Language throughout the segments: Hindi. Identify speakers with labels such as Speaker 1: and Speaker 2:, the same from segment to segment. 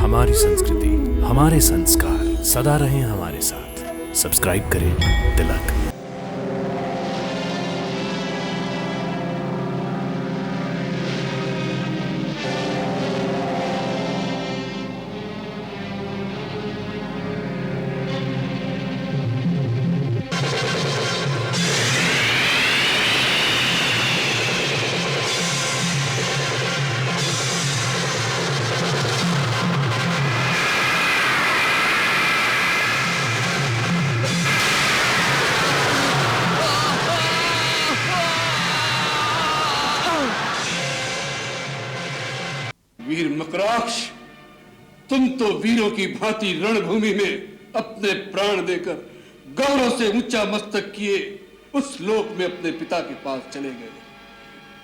Speaker 1: हमारी संस्कृति, हमारे संस्कार सदा रहें हमारे साथ। सब्सक्राइब करें तिलक।
Speaker 2: वीर मकराक्ष, तुम तो वीरों की भांति रणभूमि में अपने प्राण देकर गौरव से ऊंचा मस्तक किए उस लोक में अपने पिता के पास चले गए,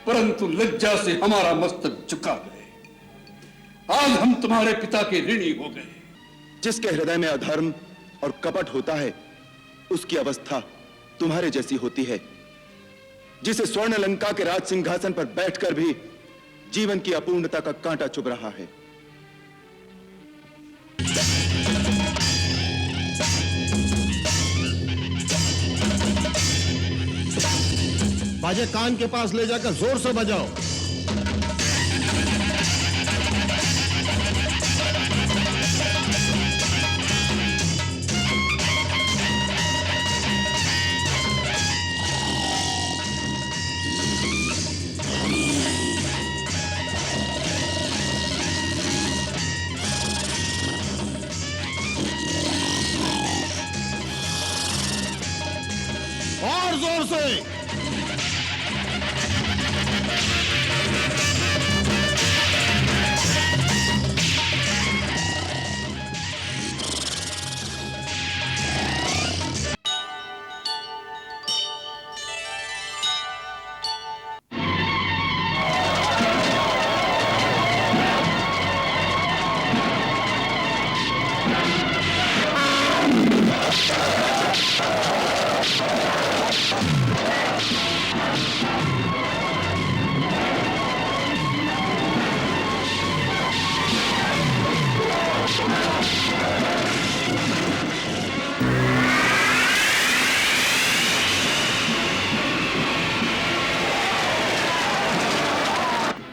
Speaker 2: परंतु लज्जा से हमारा मस्तक झुका गए। आज हम तुम्हारे पिता के ऋणी हो गए।
Speaker 3: जिसके हृदय में अधर्म और कपट होता है, उसकी अवस्था तुम्हारे जैसी होती है। जिसे स्वर्ण लंका के राज सिंहासन पर बैठकर भी जीवन की अपूर्णता का कांटा चुभ रहा है।
Speaker 4: बाजे कान के पास ले जाकर जोर से बजाओ। और जोर से।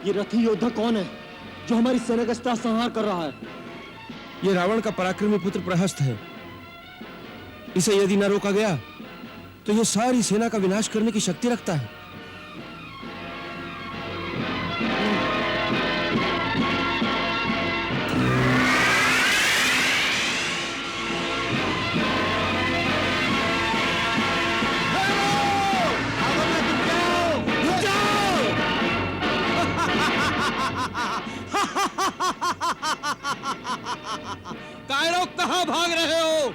Speaker 5: ये रथी योद्धा कौन है जो हमारी सेना का संहार कर रहा है?
Speaker 6: ये रावण का पराक्रमी पुत्र प्रहस्त है। इसे यदि न रोका गया तो ये सारी सेना का विनाश करने की शक्ति रखता है।
Speaker 7: कायरों, कहां भाग रहे हो?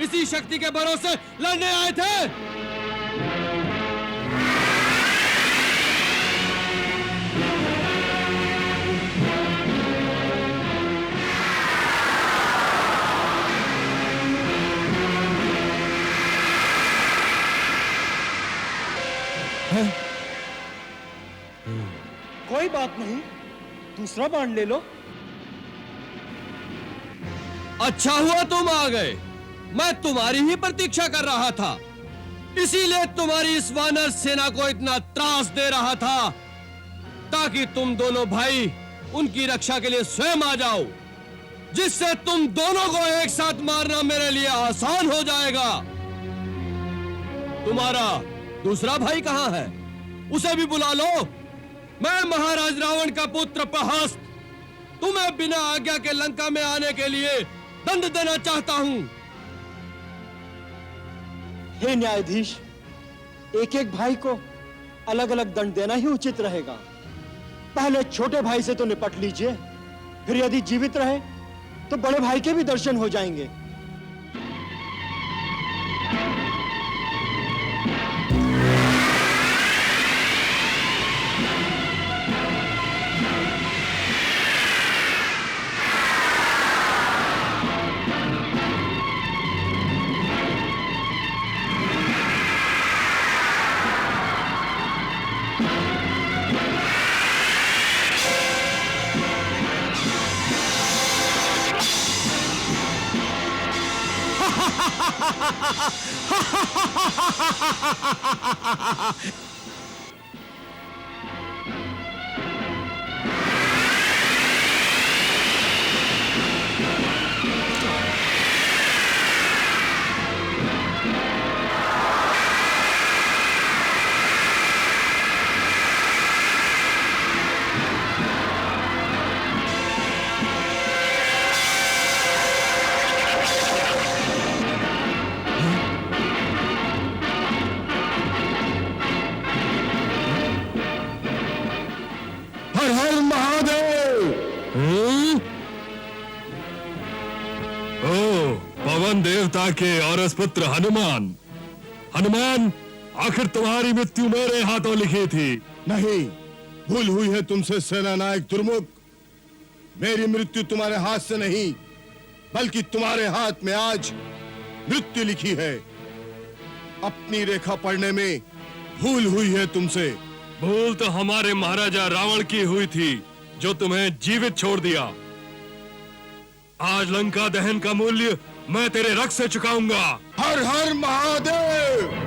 Speaker 7: इसी शक्ति के भरोसे लड़ने आए थे।
Speaker 5: कोई बात नहीं, दूसरा बाण ले लो।
Speaker 7: अच्छा हुआ तुम आ गए। मैं तुम्हारी ही प्रतीक्षा कर रहा था। इसीलिए तुम्हारी इस वानर सेना को इतना त्रास दे रहा था, ताकि तुम दोनों भाई उनकी रक्षा के लिए स्वयं आ जाओ, जिससे तुम दोनों को एक साथ मारना मेरे लिए आसान हो जाएगा। तुम्हारा दूसरा भाई कहां है? उसे भी बुला लो। मैं महाराज रावण का पुत्र प्रहस्त तुम्हें बिना आज्ञा के लंका में आने के लिए दंड देना चाहता हूं।
Speaker 5: हे न्यायाधीश, एक एक भाई को अलग अलग दंड देना ही उचित रहेगा। पहले छोटे भाई से तो निपट लीजिए, फिर यदि जीवित रहे तो बड़े भाई के भी दर्शन हो जाएंगे।
Speaker 4: हर हर महादेव।
Speaker 8: ओ पवन देवता के औरस पुत्र हनुमान। हनुमान, आखिर तुम्हारी मृत्यु मेरे हाथों लिखी थी।
Speaker 4: नहीं, भूल हुई है तुमसे सेनानायक दुर्मुख। मेरी मृत्यु तुम्हारे हाथ से नहीं, बल्कि तुम्हारे हाथ में आज मृत्यु लिखी है। अपनी रेखा पढ़ने में भूल हुई है तुमसे।
Speaker 8: भूल तो हमारे महाराजा रावण की हुई थी, जो तुम्हें जीवित छोड़ दिया। आज लंका दहन का मूल्य मैं तेरे रक्त से चुकाऊंगा।
Speaker 4: हर हर महादेव।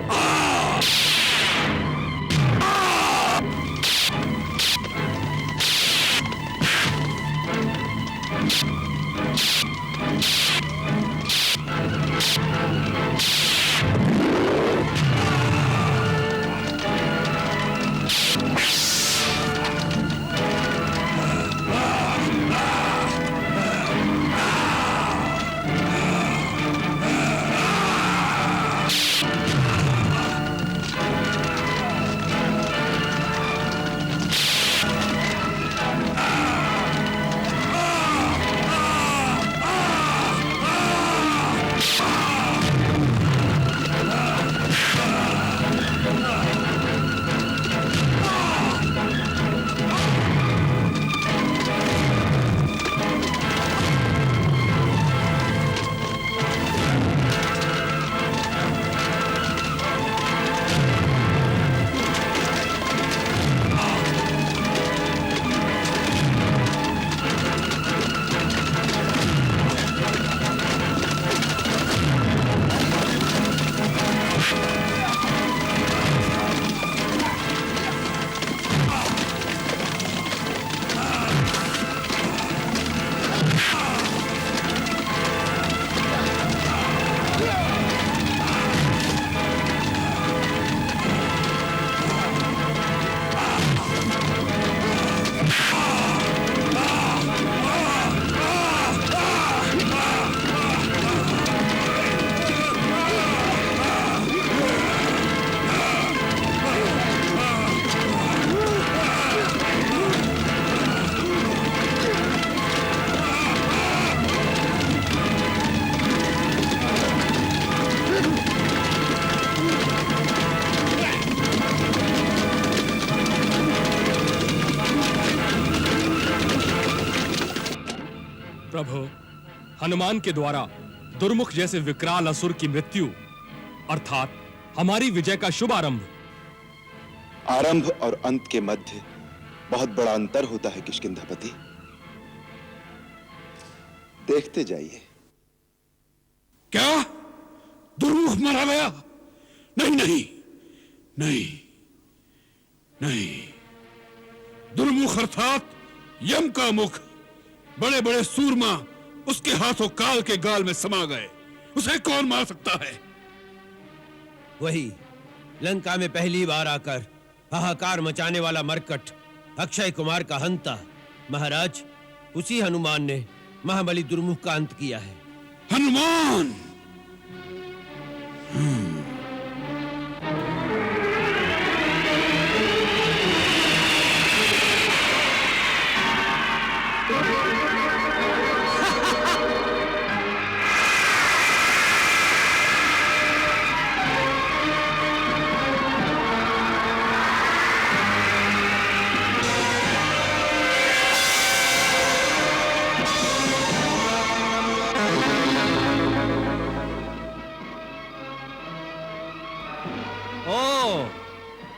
Speaker 8: प्रभु, हनुमान के द्वारा दुर्मुख जैसे विकराल असुर की मृत्यु अर्थात हमारी विजय का शुभ आरंभ।
Speaker 3: आरंभ और अंत के मध्य बहुत बड़ा अंतर होता है किष्किंधापति। देखते जाइए।
Speaker 2: क्या दुर्मुख मारा गया? नहीं नहीं नहीं नहीं, दुर्मुख अर्थात यम का मुख। बड़े बड़े सूरमा उसके हाथों काल के गाल में समा गए। उसे कौन मार सकता है?
Speaker 7: वही लंका में पहली बार आकर हाहाकार मचाने वाला मरकट अक्षय कुमार का हंता। महाराज, उसी हनुमान ने महाबली दुर्मुख का अंत किया है।
Speaker 2: हनुमान!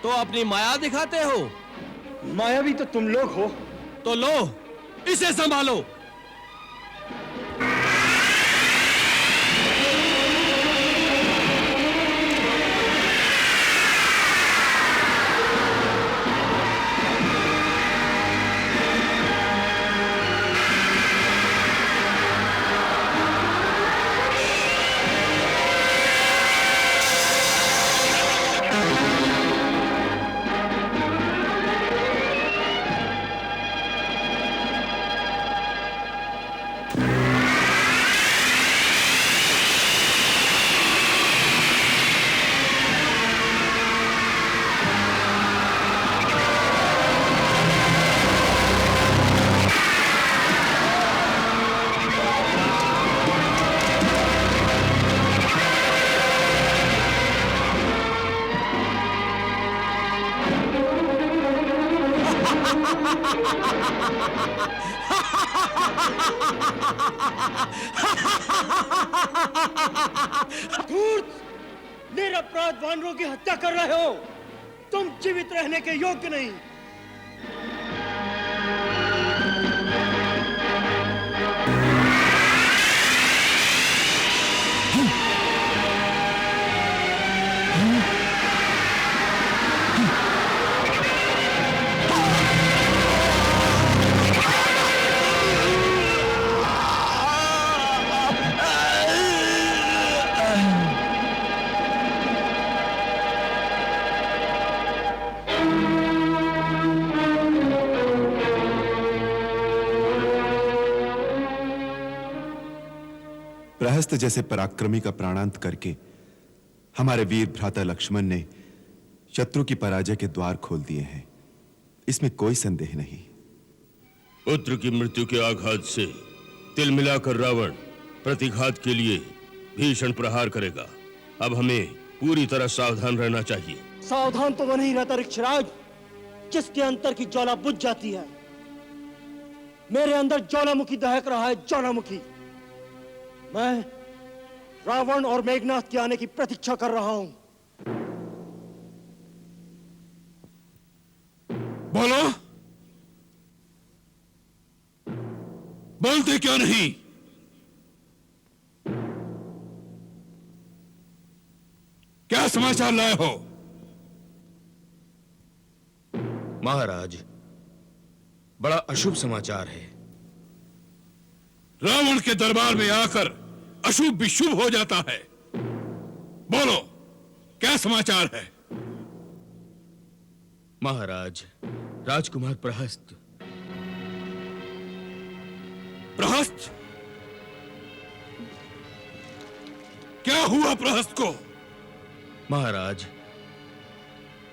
Speaker 7: तो अपनी माया दिखाते हो?
Speaker 5: माया भी तो तुम लोग हो।
Speaker 7: तो लो, इसे संभालो।
Speaker 5: धूर्त! निरपराध वानरों की हत्या कर रहे हो। तुम जीवित रहने के योग्य नहीं।
Speaker 3: प्रहस्त जैसे पराक्रमी का प्राणांत करके हमारे वीर भ्राता लक्ष्मण ने शत्रु की पराजय के द्वार खोल दिए हैं, इसमें कोई संदेह नहीं।
Speaker 7: पुत्र की मृत्यु के आघात से तिल मिलाकर रावण प्रतिघात के लिए भीषण प्रहार करेगा। अब हमें पूरी तरह सावधान रहना चाहिए।
Speaker 5: सावधान तो वो नहीं रहता ऋक्षराज, जिसके अंतर की ज्वाला बुझ जाती है। मेरे अंदर ज्वालामुखी दहक रहा है, ज्वालामुखी। मैं रावण और मेघनाथ के आने की प्रतीक्षा कर रहा हूं।
Speaker 2: बोलो, बोलते क्यों नहीं? क्या समाचार लाए हो?
Speaker 6: महाराज, बड़ा अशुभ समाचार है।
Speaker 2: रावण के दरबार में आकर अशुभ भी शुभ हो जाता है। बोलो, क्या समाचार है?
Speaker 6: महाराज, राजकुमार प्रहस्त।
Speaker 2: प्रहस्त? क्या हुआ प्रहस्त को?
Speaker 6: महाराज,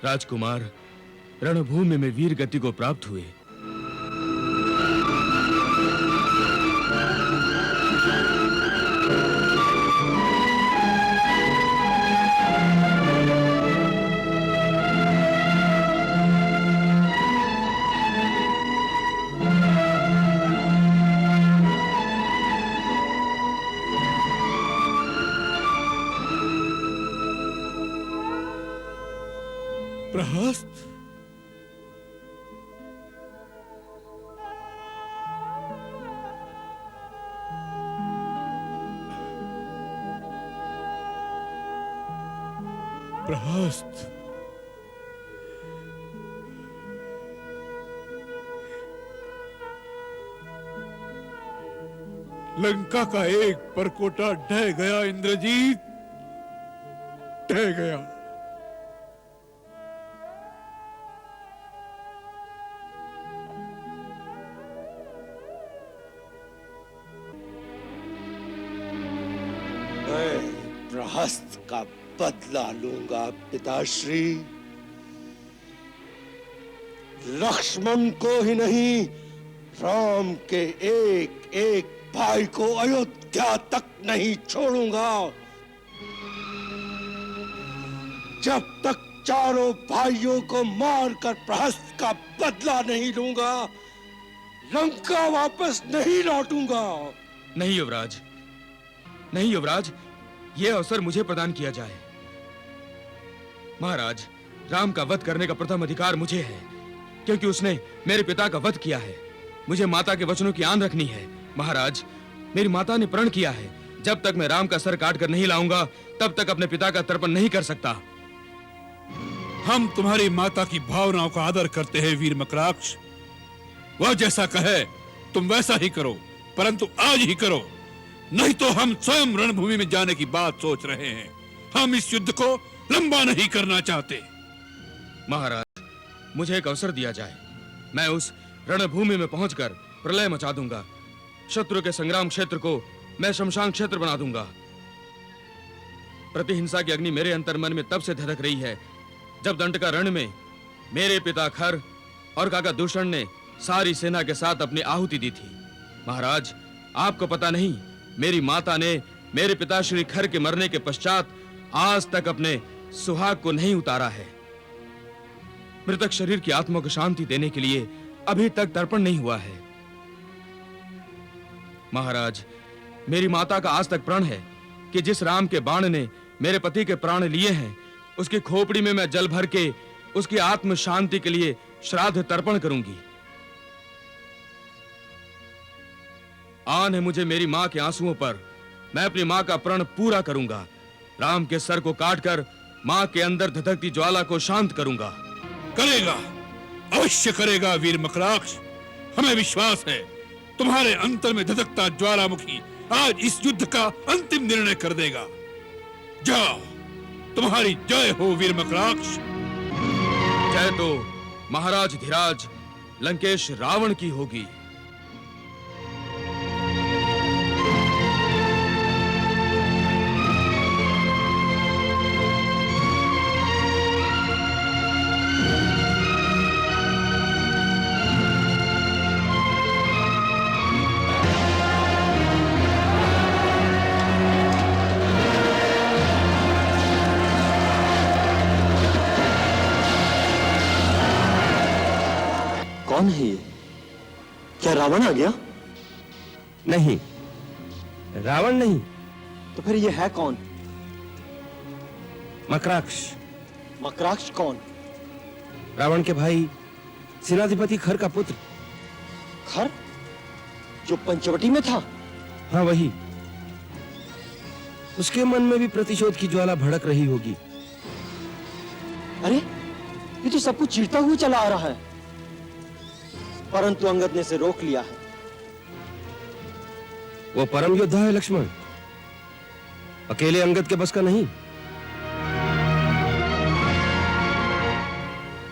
Speaker 6: राजकुमार रणभूमि में वीर गति को प्राप्त हुए।
Speaker 2: प्रहस्त? प्रहस्त? लंका का एक परकोटा ढह गया इंद्रजीत, ढह गया।
Speaker 9: प्रहस्त का बदला लूंगा पिताश्री। लक्ष्मण को ही नहीं, राम के एक एक भाई को अयोध्या तक नहीं छोड़ूंगा। जब तक चारों भाइयों को मारकर प्रहस्त का बदला नहीं लूंगा, लंका वापस नहीं लौटूंगा।
Speaker 6: नहीं युवराज, नहीं युवराज, यह अवसर मुझे प्रदान किया जाए। महाराज, राम का वध करने का प्रथम अधिकार मुझे है, क्योंकि उसने मेरे पिता का वध किया है। मुझे माता के वचनों की आन रखनी है। महाराज, मेरी माता ने प्रण किया है, जब तक मैं राम का सर काट कर नहीं लाऊंगा, तब तक अपने पिता का तर्पण नहीं कर सकता।
Speaker 2: हम तुम्हारी माता की भावनाओं का आदर करते हैं वीर मकराक्ष। वह जैसा कहे तुम वैसा ही करो, परंतु आज ही करो, नहीं तो हम स्वयं रणभूमि में जाने की बात सोच रहे हैं। हम इस युद्ध को लंबा नहीं करना चाहते।
Speaker 6: महाराज, मुझे एक अवसर दिया जाए। मैं उस रणभूमि में पहुंचकर प्रलय मचा दूंगा। शत्रु के संग्राम क्षेत्र को मैं शमशान क्षेत्र बना दूंगा। प्रतिहिंसा की अग्नि मेरे अंतर्मन में तब से धधक रही है, जब दंडका रण में मेरे पिता खर और काका दूषण ने सारी सेना के साथ अपनी आहुति दी थी। महाराज, आपको पता नहीं, मेरी माता ने मेरे पिता श्री खर के मरने के पश्चात आज तक अपने सुहाग को नहीं उतारा है। मृतक शरीर की आत्मा को शांति देने के लिए अभी तक तर्पण नहीं हुआ है। महाराज, मेरी माता का आज तक प्रण है कि जिस राम के बाण ने मेरे पति के प्राण लिए हैं, उसकी खोपड़ी में मैं जल भर के उसकी आत्म शांति के लिए श्राद्ध तर्पण करूंगी। आन है मुझे मेरी मां के आंसुओं पर, मैं अपनी मां का प्रण पूरा करूंगा। राम के सर को काटकर मां के अंदर धधकती ज्वाला को शांत करूंगा।
Speaker 10: करेगा, अवश्य करेगा वीर मकराक्ष। हमें विश्वास है तुम्हारे अंतर में धधकता ज्वालामुखी आज इस युद्ध का अंतिम निर्णय कर देगा। जाओ, तुम्हारी जय हो वीर मकराक्ष।
Speaker 6: जय तो महाराज धीराज लंकेश रावण की होगी।
Speaker 5: कौन है ये? क्या रावण आ गया?
Speaker 7: नहीं, रावण नहीं।
Speaker 5: तो फिर ये है कौन?
Speaker 7: मकराक्ष।
Speaker 5: मकराक्ष कौन?
Speaker 7: रावण के भाई सेनाधिपति खर का पुत्र।
Speaker 5: खर जो पंचवटी में था?
Speaker 7: हाँ, वही। उसके मन में भी प्रतिशोध की ज्वाला भड़क रही होगी।
Speaker 5: अरे ये तो सब कुछ चीरता हुआ चला आ रहा है, परंतु अंगद ने इसे रोक लिया है।
Speaker 7: वो परम योद्धा है लक्ष्मण, अकेले अंगद के बस का नहीं।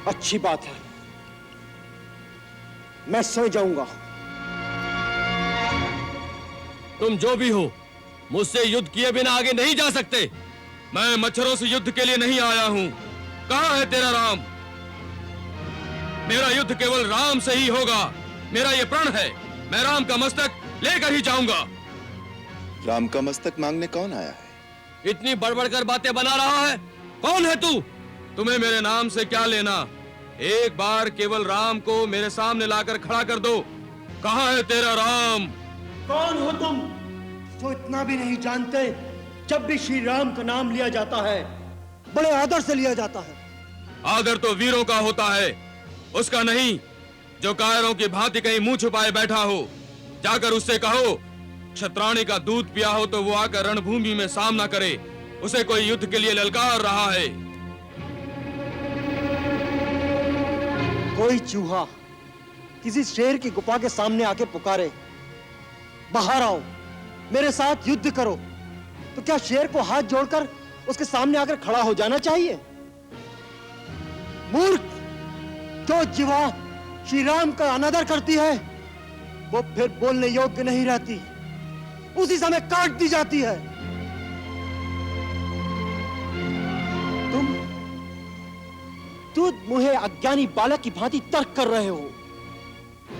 Speaker 5: अच्छी बात है, मैं सो जाऊंगा।
Speaker 6: तुम जो भी हो, मुझसे युद्ध किए बिना आगे नहीं जा सकते। मैं मच्छरों से युद्ध के लिए नहीं आया हूं। कहां है तेरा राम? मेरा युद्ध केवल राम से ही होगा। मेरा ये प्रण है, मैं राम का मस्तक लेकर ही जाऊंगा।
Speaker 3: राम का मस्तक मांगने कौन आया है?
Speaker 6: इतनी बड़बड़ कर बातें बना रहा है, कौन है तू? तुम्हें मेरे नाम से क्या लेना? एक बार केवल राम को मेरे सामने लाकर खड़ा कर दो। कहां है तेरा राम?
Speaker 5: कौन हो तुम जो इतना भी नहीं जानते? जब भी श्री राम का नाम लिया जाता है, बड़े आदर से लिया जाता है।
Speaker 6: आदर तो वीरों का होता है, उसका नहीं जो कायरों की भांति कहीं मुंह छुपाए बैठा हो। जाकर उससे कहो, क्षत्राणी का दूध पिया हो तो वो आकर रणभूमि में सामना करे। उसे कोई युद्ध के लिए ललकार रहा है।
Speaker 5: कोई चूहा किसी शेर की गुफा के सामने आके पुकारे, बाहर आओ, मेरे साथ युद्ध करो, तो क्या शेर को हाथ जोड़कर उसके सामने आकर खड़ा हो जाना चाहिए? मूर्ख, जो जीवा श्री राम का अनादर करती है, वो फिर बोलने योग्य नहीं रहती, उसी समय काट दी जाती है। तुम मुझे अज्ञानी बालक की भांति तर्क कर रहे हो,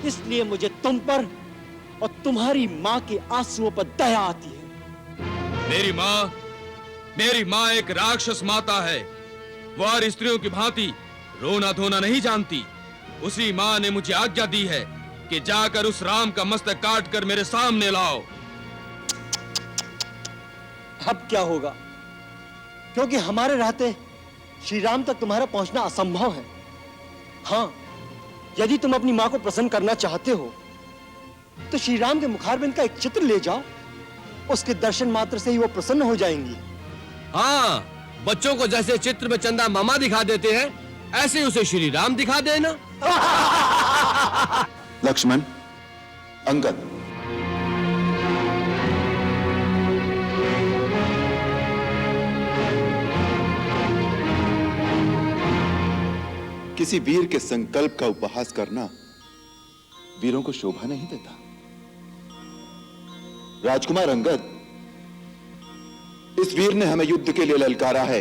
Speaker 5: इसलिए मुझे तुम पर और तुम्हारी मां के आंसुओं पर दया आती है।
Speaker 6: मेरी मां एक राक्षस माता है। वो और स्त्रियों की भांति रोना धोना नहीं जानती। उसी मां ने मुझे आज्ञा दी है कि जाकर उस राम का मस्तक काट कर मेरे सामने लाओ।
Speaker 5: अब क्या होगा? क्योंकि हमारे रहते श्री राम तक तुम्हारा पहुंचना असंभव है। हाँ, यदि तुम अपनी मां को प्रसन्न करना चाहते हो तो श्री राम के मुखारबिंद का एक चित्र ले जाओ, उसके दर्शन मात्र से ही वो प्रसन्न हो जाएंगी।
Speaker 7: हाँ, बच्चों को जैसे चित्र में चंदा मामा दिखा देते हैं, ऐसे उसे श्री राम दिखा देना।
Speaker 3: लक्ष्मण, अंगद, किसी वीर के संकल्प का उपहास करना वीरों को शोभा नहीं देता। राजकुमार अंगद, इस वीर ने हमें युद्ध के लिए ललकारा है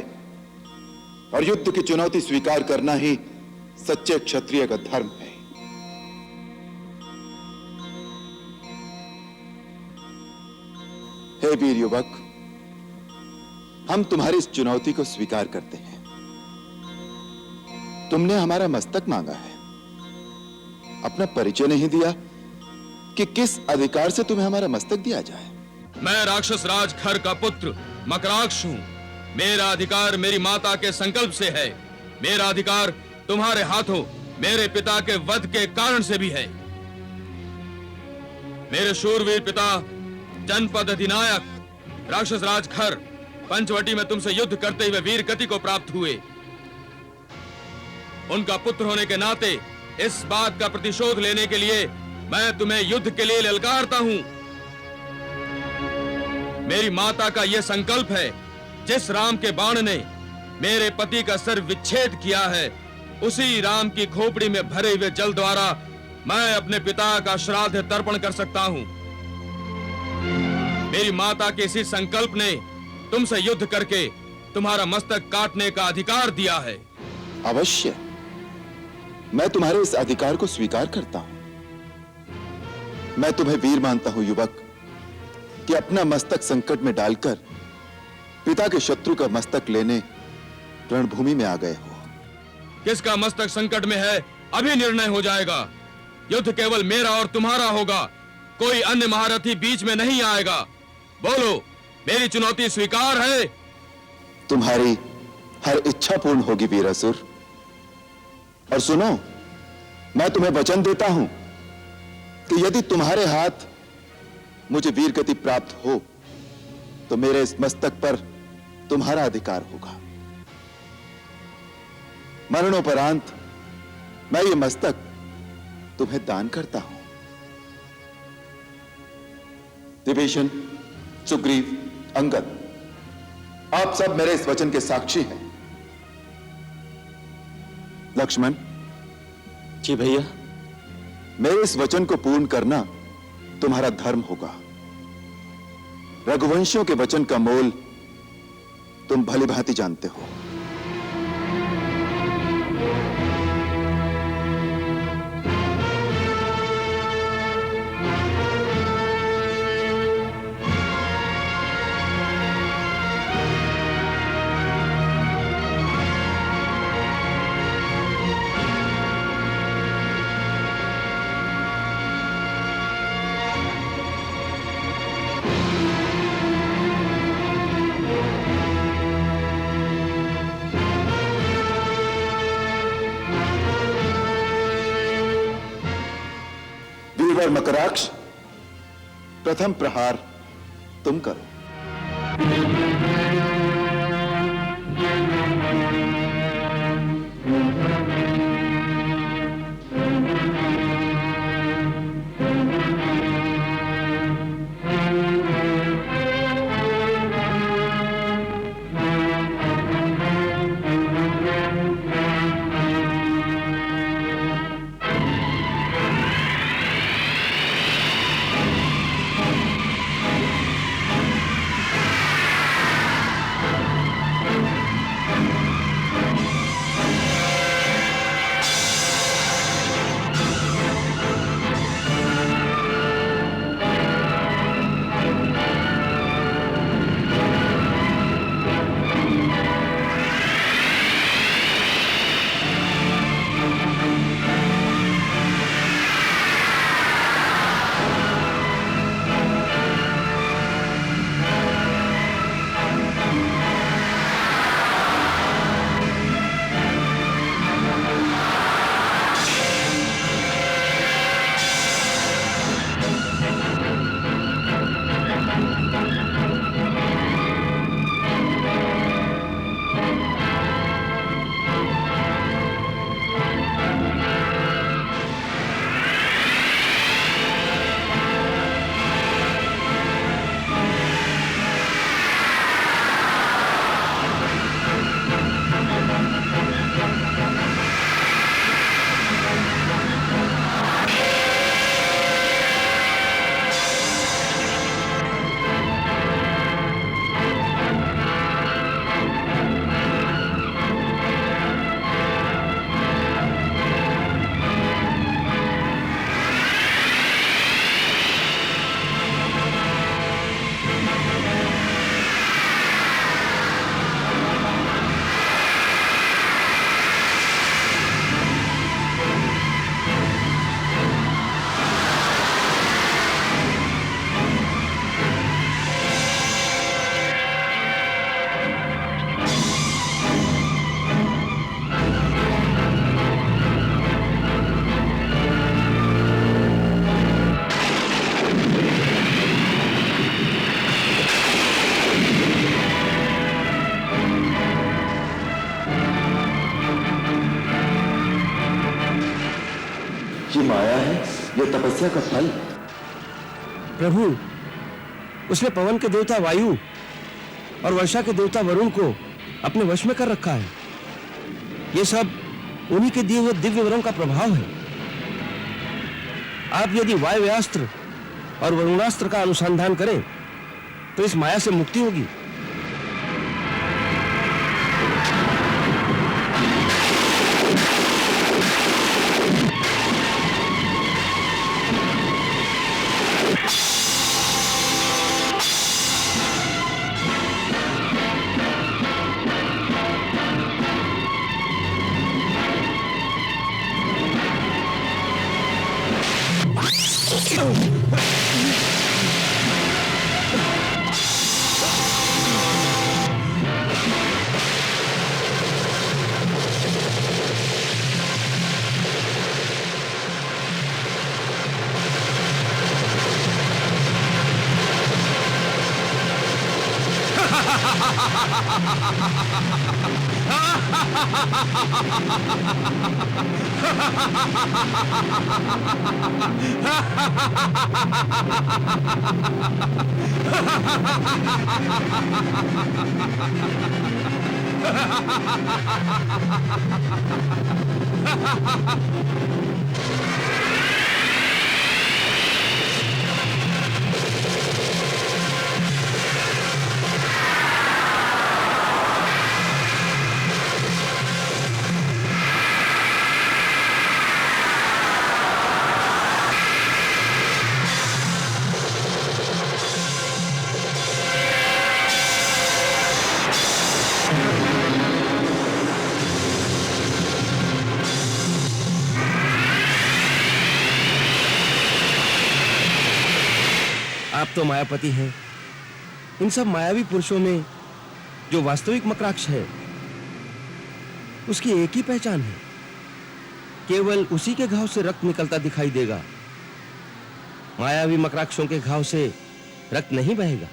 Speaker 3: और युद्ध की चुनौती स्वीकार करना ही सच्चे क्षत्रिय का धर्म है। हे वीर युवक, हम तुम्हारी इस चुनौती को स्वीकार करते हैं। तुमने हमारा मस्तक मांगा है, अपना परिचय नहीं दिया कि किस अधिकार से तुम्हें हमारा मस्तक दिया जाए।
Speaker 6: मैं राक्षस राज खर का पुत्र मकराक्ष हूँ। मेरा अधिकार मेरी माता के संकल्प से है। मेरा अधिकार तुम्हारे हाथों मेरे पिता के वध के कारण से भी है। मेरे शूरवीर पिता जनपद अधिनायक राक्षस राज खर पंचवटी में तुमसे युद्ध करते हुए वीर गति को प्राप्त हुए। उनका पुत्र होने के नाते इस बात का प्रतिशोध लेने के लिए मैं तुम्हें युद्ध के लिए ललकारता हूं। मेरी माता का यह संकल्प है, जिस राम के बाण ने मेरे पति का सर विच्छेद किया है, उसी राम की खोपड़ी में भरे हुए जल द्वारा मैं अपने पिता का श्राद्ध तर्पण कर सकता हूं। मेरी माता के इसी संकल्प ने तुमसे युद्ध करके तुम्हारा मस्तक काटने का अधिकार दिया है।
Speaker 3: अवश्य, मैं तुम्हारे इस अधिकार को स्वीकार करता हूं। मैं तुम्हें वीर मानता हूं युवक, कि अपना मस्तक संकट में डालकर पिता के शत्रु का मस्तक लेने रणभूमि में आ गए हो।
Speaker 6: किसका मस्तक संकट में है अभी निर्णय हो जाएगा। युद्ध केवल मेरा और तुम्हारा होगा, कोई अन्य महारथी बीच में नहीं आएगा। बोलो, मेरी चुनौती स्वीकार है?
Speaker 3: तुम्हारी हर इच्छा पूर्ण होगी वीरासुर। और सुनो, मैं तुम्हें वचन देता हूं कि यदि तुम्हारे हाथ मुझे वीर गति प्राप्त हो तो मेरे इस मस्तक पर तुम्हारा अधिकार होगा। मरणोपरांत मैं ये मस्तक तुम्हें दान करता हूं। विभीषण, सुग्रीव, अंगद, आप सब मेरे इस वचन के साक्षी हैं। लक्ष्मण
Speaker 5: जी भैया,
Speaker 3: मेरे इस वचन को पूर्ण करना तुम्हारा धर्म होगा। रघुवंशियों के वचन का मोल तुम भली भांति जानते हो। वीरवर मकराक्ष, प्रथम प्रहार तुम करो। तपस्या का फल।
Speaker 5: प्रभु, उसने पवन के देवता वायु और वर्षा के देवता वरुण को अपने वश में कर रखा है। ये सब उन्हीं के दिए हुए दिव्य वरों का प्रभाव है। आप यदि वायव्यास्त्र और वरुणास्त्र का अनुसंधान करें तो इस माया से मुक्ति होगी। आप तो मायापति हैं। इन सब मायावी पुरुषों में जो वास्तविक मकराक्ष है उसकी एक ही पहचान है, केवल उसी के घाव से रक्त निकलता दिखाई देगा। मायावी मकराक्षों के घाव से रक्त नहीं बहेगा।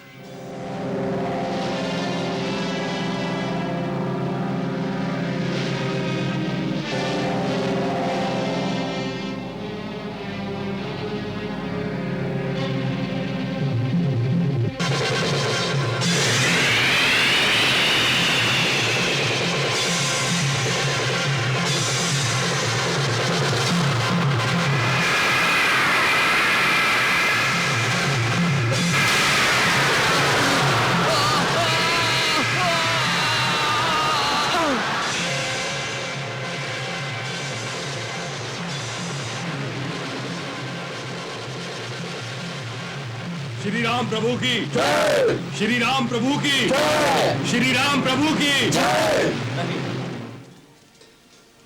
Speaker 8: श्री राम प्रभु की जय। श्री राम प्रभु की जय। श्री राम प्रभु की जय।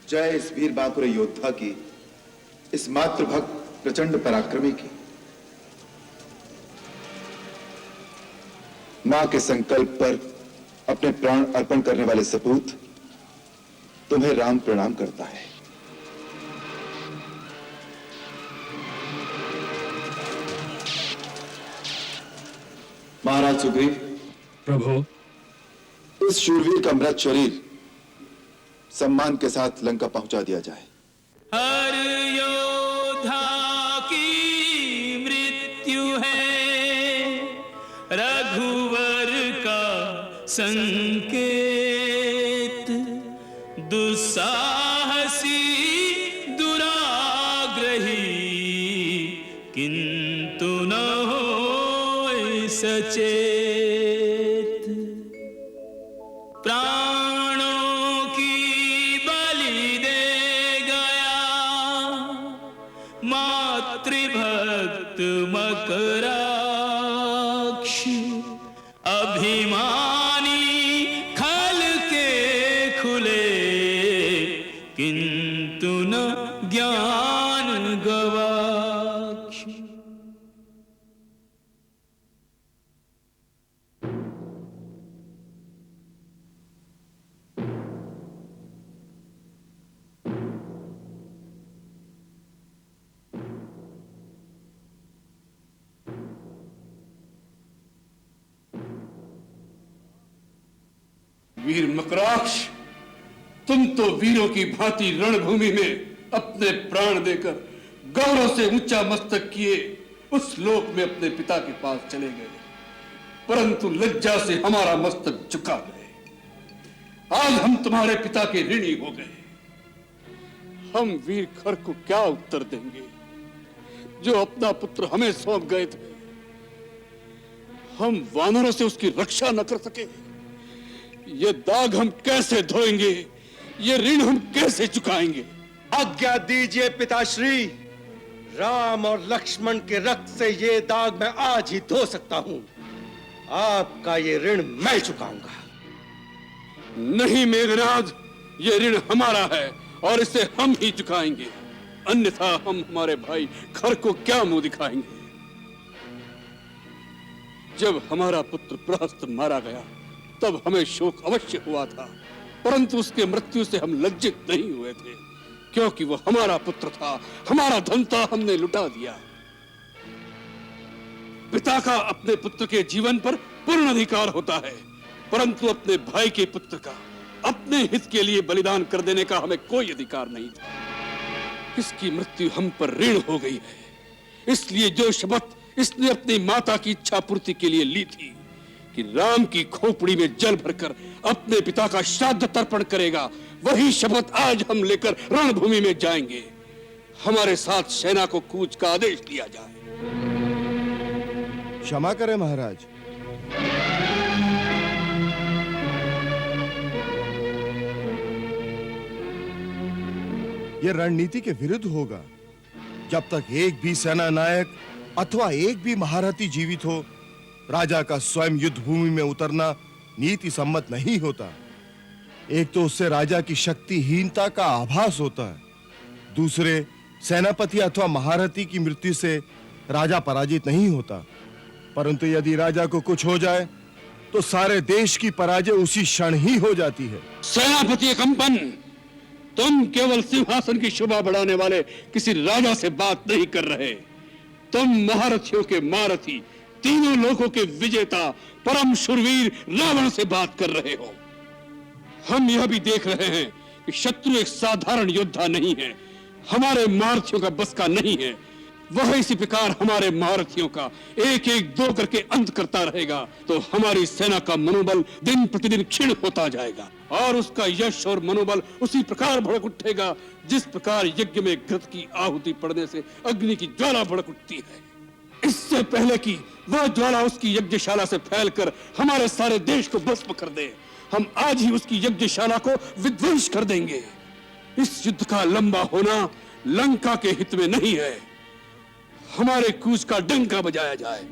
Speaker 3: जय इस वीर बांकुर योद्धा की, इस मातृभक्त प्रचंड पराक्रमी की। मां के संकल्प पर अपने प्राण अर्पण करने वाले सपूत, तुम्हें राम प्रणाम करता है। महाराज सुग्रीव,
Speaker 8: प्रभु,
Speaker 3: इस शूरवीर का मृत शरीर सम्मान के साथ लंका पहुंचा दिया जाए।
Speaker 11: हर योद्धा की मृत्यु है रघुवर का संकेत, दुस्साहसी दुराग्रही किंतु न होए सचेत। प्राणों की बलि दे गया मातृभक्त मकराक्ष, अभिमानी खल के खुले किंतु न ज्ञान गवाक्ष।
Speaker 2: वीर मकराक्ष, तुम तो वीरों की भांति रणभूमि में अपने प्राण देकर गौरव से ऊंचा मस्तक किए उस लोक में अपने पिता के पास चले गए, परंतु लज्जा से हमारा मस्तक झुका गए। आज हम तुम्हारे पिता के ऋणी हो गए। हम वीर खर को क्या उत्तर देंगे जो अपना पुत्र हमें सौंप गए थे? हम वानरों से उसकी रक्षा न कर सके। ये दाग हम कैसे धोएंगे? ये ऋण हम कैसे चुकाएंगे?
Speaker 9: आज्ञा दीजिए पिताश्री, राम और लक्ष्मण के रक्त से ये दाग मैं आज ही धो सकता हूं। आपका ये ऋण मैं चुकाऊंगा।
Speaker 2: नहीं मेघनाद, ये ऋण हमारा है और इसे हम ही चुकाएंगे, अन्यथा हम हमारे भाई खर को क्या मुंह दिखाएंगे? जब हमारा पुत्र प्रहस्त मारा गया तब हमें शोक अवश्य हुआ था, परंतु उसके मृत्यु से हम लज्जित नहीं हुए थे, क्योंकि वो हमारा पुत्र था, हमारा धन था, हमने लुटा दिया। पिता का अपने पुत्र के जीवन पर पूर्ण अधिकार होता है, परंतु अपने भाई के पुत्र का अपने हित के लिए बलिदान कर देने का हमें कोई अधिकार नहीं था। इसकी मृत्यु हम पर ऋण हो गई है। इसलिए जो शपथ इसने अपनी माता की इच्छा पूर्ति के लिए ली थी कि राम की खोपड़ी में जल भरकर अपने पिता का श्राद्ध तर्पण करेगा, वही शपथ आज हम लेकर रणभूमि में जाएंगे। हमारे साथ सेना को कूच का आदेश दिया जाए।
Speaker 4: क्षमा करें महाराज। यह रणनीति के विरुद्ध होगा। जब तक एक भी सेना नायक अथवा एक भी महारथी जीवित हो, राजा का स्वयं युद्ध भूमि में उतरना नीति सम्मत नहीं होता। एक तो उससे राजा की शक्तिहीनता का आभास होता है, दूसरे सेनापति अथवा महारथी की मृत्यु से राजा पराजित नहीं होता, परंतु यदि राजा को कुछ हो जाए तो सारे देश की पराजय उसी क्षण ही हो जाती है।
Speaker 2: सेनापति कंपन, तुम केवल सिंहासन की शोभा बढ़ाने वाले किसी राजा से बात नहीं कर रहे। तुम महारथियों के महारथी, तीनों लोगों के विजेता, परम शूरवीर रावण से बात कर रहे हो। हम यह भी देख रहे हैं कि शत्रु एक साधारण योद्धा नहीं है, हमारे महारथियों का बस का नहीं है। वह इसी प्रकार हमारे महारथियों का एक एक दो करके अंत करता रहेगा तो हमारी सेना का मनोबल दिन प्रतिदिन क्षीण होता जाएगा और उसका यश और मनोबल उसी प्रकार भड़क उठेगा जिस प्रकार यज्ञ में घृत की आहुति पड़ने से अग्नि की ज्वाला भड़क उठती है। इससे पहले कि वह ज्वाला उसकी यज्ञशाला से फैलकर हमारे सारे देश को भस्म कर दे, हम आज ही उसकी यज्ञशाला को विध्वंस कर देंगे। इस युद्ध का लंबा होना लंका के हित में नहीं है। हमारे कूच का डंका बजाया जाए।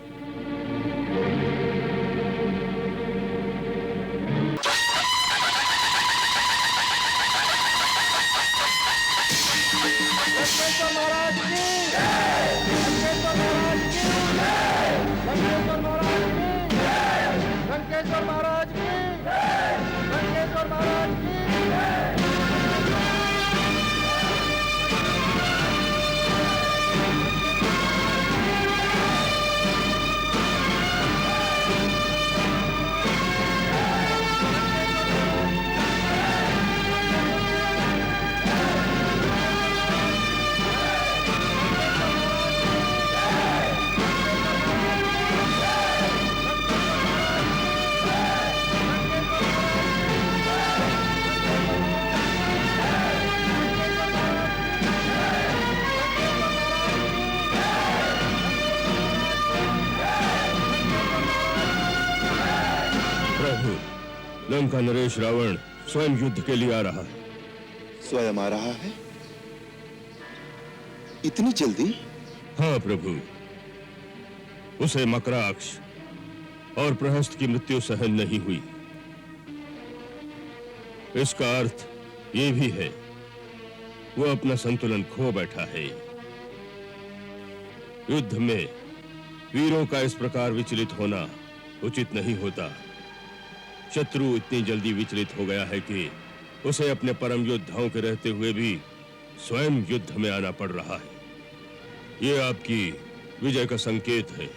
Speaker 8: लंका नरेश रावण स्वयं युद्ध के लिए आ रहा है।
Speaker 3: स्वयं आ रहा है? इतनी जल्दी?
Speaker 8: हाँ प्रभु, उसे मकराक्ष और प्रहस्त की मृत्यु सहन नहीं हुई। इसका अर्थ ये भी है वो अपना संतुलन खो बैठा है। युद्ध में वीरों का इस प्रकार विचलित होना उचित नहीं होता। शत्रु इतनी जल्दी विचलित हो गया है कि उसे अपने परम योद्धाओं के रहते हुए भी स्वयं युद्ध में आना पड़ रहा है। ये आपकी विजय का संकेत है।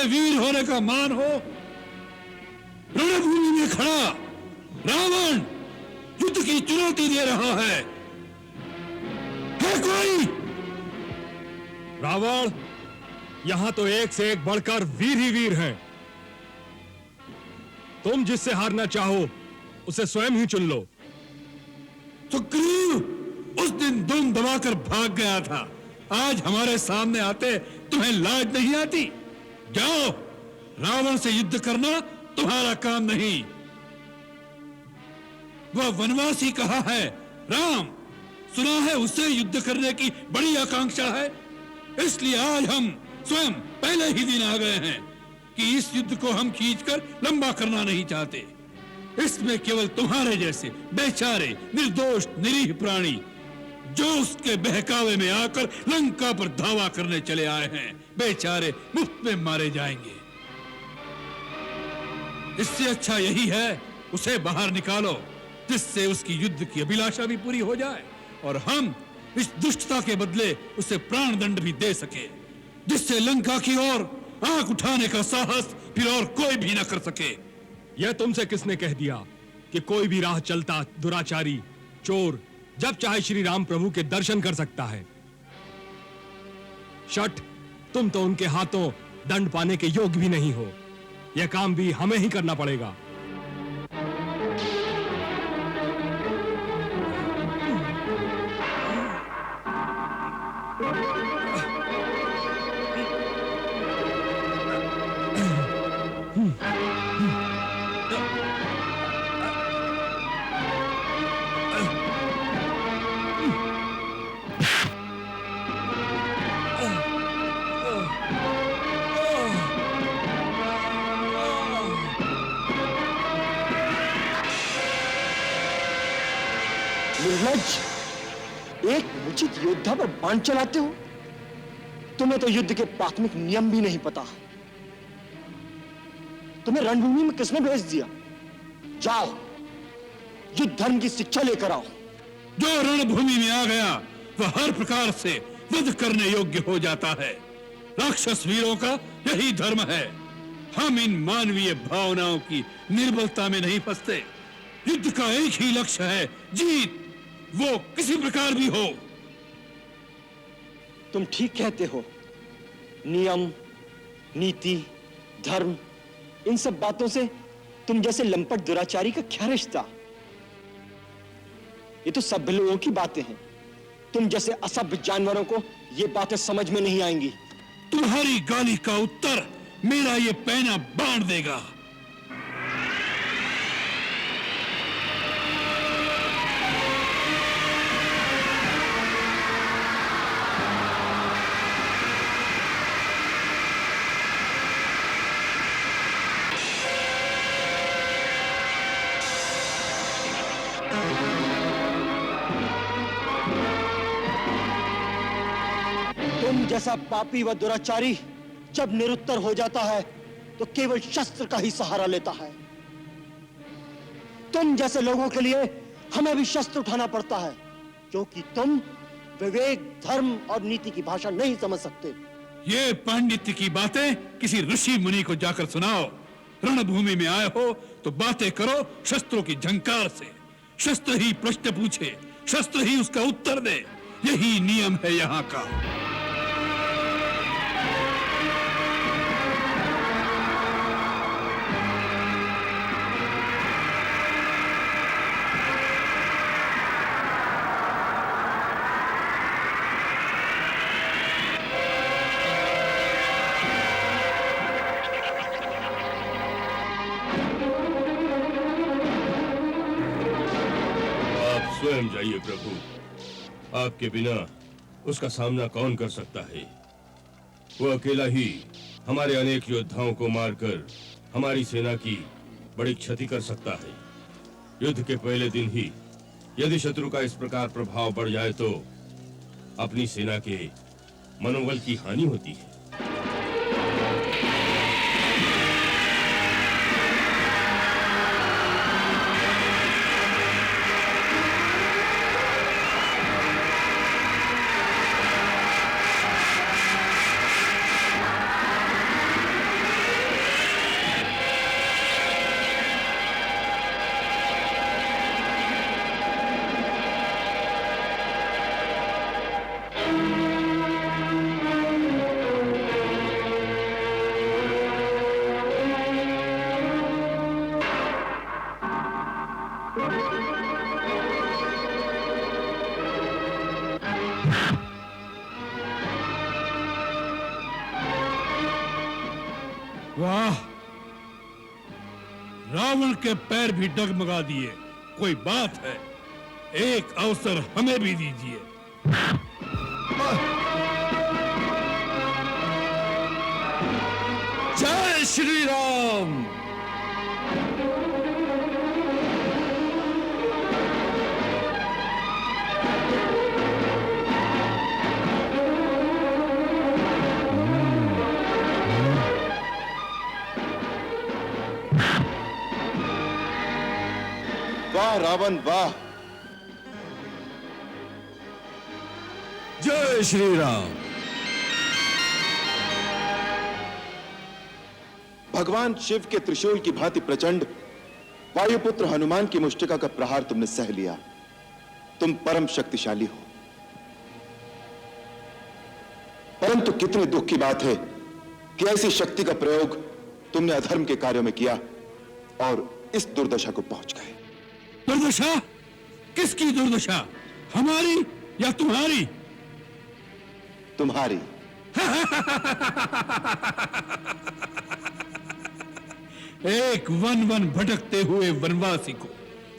Speaker 10: तुम्हें वीर होने का मान हो? रणभूमि में खड़ा रावण युद्ध की चुनौती दे रहा है कोई?
Speaker 8: रावण, यहां तो एक से एक बढ़कर वीर ही वीर हैं। तुम जिससे हारना चाहो उसे स्वयं ही चुन लो।
Speaker 10: सुग्रीव उस दिन दुम दबाकर भाग गया था, आज हमारे सामने आते तुम्हें लाज नहीं आती? जाओ, रावण से युद्ध करना तुम्हारा काम नहीं। वह वनवासी कहा है राम, सुना है उससे युद्ध करने की बड़ी आकांक्षा है, इसलिए आज हम स्वयं पहले ही दिन आ गए हैं कि इस युद्ध को हम खींचकर लंबा करना नहीं चाहते। इसमें केवल तुम्हारे जैसे बेचारे निर्दोष निरीह प्राणी जो उसके बहकावे में आकर लंका पर धावा करने चले आए हैं, बेचारे मुफ्त में मारे जाएंगे। इससे अच्छा यही है उसे बाहर निकालो, जिससे उसकी युद्ध की अभिलाषा भी पूरी हो जाए और हम इस दुष्टता के बदले उसे प्राण दंड भी दे सके, जिससे लंका की ओर आंख उठाने का साहस फिर और कोई भी न कर सके।
Speaker 8: यह तुमसे किसने कह दिया कि कोई भी राह चलता दुराचारी चोर जब चाहे श्री राम प्रभु के दर्शन कर सकता है? शठ, तुम तो उनके हाथों दंड पाने के योग्य भी नहीं हो। यह काम भी हमें ही करना पड़ेगा।
Speaker 5: निर्लज्ज, एक उचित योद्धा पर बाण चलाते हो? तुम्हें तो युद्ध के प्राथमिक नियम भी नहीं पता। तुम्हें रणभूमि में किसने भेज दिया? जाओ, युद्ध धर्म की शिक्षा लेकर आओ।
Speaker 10: जो रणभूमि में आ गया वह हर प्रकार से वध करने योग्य हो जाता है। राक्षस वीरों का यही धर्म है। हम इन मानवीय भावनाओं की निर्बलता में नहीं फंसते। युद्ध का एक ही लक्ष्य है, जीत, वो किसी प्रकार भी हो।
Speaker 5: तुम ठीक कहते हो। नियम, नीति, धर्म, इन सब बातों से तुम जैसे लंपट दुराचारी का क्या रिश्ता? ये तो सभ्य लोगों की बातें हैं। तुम जैसे असभ्य जानवरों को ये बातें समझ में नहीं आएंगी।
Speaker 10: तुम्हारी गाली का उत्तर मेरा ये पैना बांध देगा।
Speaker 5: तुम जैसा पापी व दुराचारी जब निरुत्तर हो जाता है तो केवल शस्त्र का ही सहारा लेता है। तुम जैसे लोगों के लिए हमें भी शस्त्र उठाना पड़ता है, क्योंकि तुम विवेक, धर्म और नीति की भाषा नहीं समझ सकते।
Speaker 10: ये पांडित्य की बातें किसी ऋषि मुनि को जाकर सुनाओ। रणभूमि में आए हो तो बातें करो शस्त्रों की झंकार से। शस्त्र ही प्रश्न पूछे, शस्त्र ही उसका उत्तर दे, यही नियम है यहाँ का।
Speaker 8: स्वयं जाइए प्रभु, आपके बिना उसका सामना कौन कर सकता है? वो अकेला ही हमारे अनेक योद्धाओं को मारकर हमारी सेना की बड़ी क्षति कर सकता है। युद्ध के पहले दिन ही यदि शत्रु का इस प्रकार प्रभाव बढ़ जाए तो अपनी सेना के मनोबल की हानि होती है।
Speaker 10: रावण के पैर भी डगमगा दिए। कोई बात है, एक अवसर हमें भी दीजिए।
Speaker 7: जय श्री राम।
Speaker 3: वाह रावण वाह।
Speaker 7: जय श्री राम।
Speaker 3: भगवान शिव के त्रिशूल की भांति प्रचंड वायुपुत्र हनुमान की मुष्टिका का प्रहार तुमने सह लिया। तुम परम शक्तिशाली हो, परंतु कितने दुख की बात है कि ऐसी शक्ति का प्रयोग तुमने अधर्म के कार्यों में किया और इस दुर्दशा को पहुंच गए।
Speaker 10: दुर्दशा? किसकी दुर्दशा, हमारी या तुम्हारी?
Speaker 3: तुम्हारी।
Speaker 10: एक वन वन भटकते हुए वनवासी को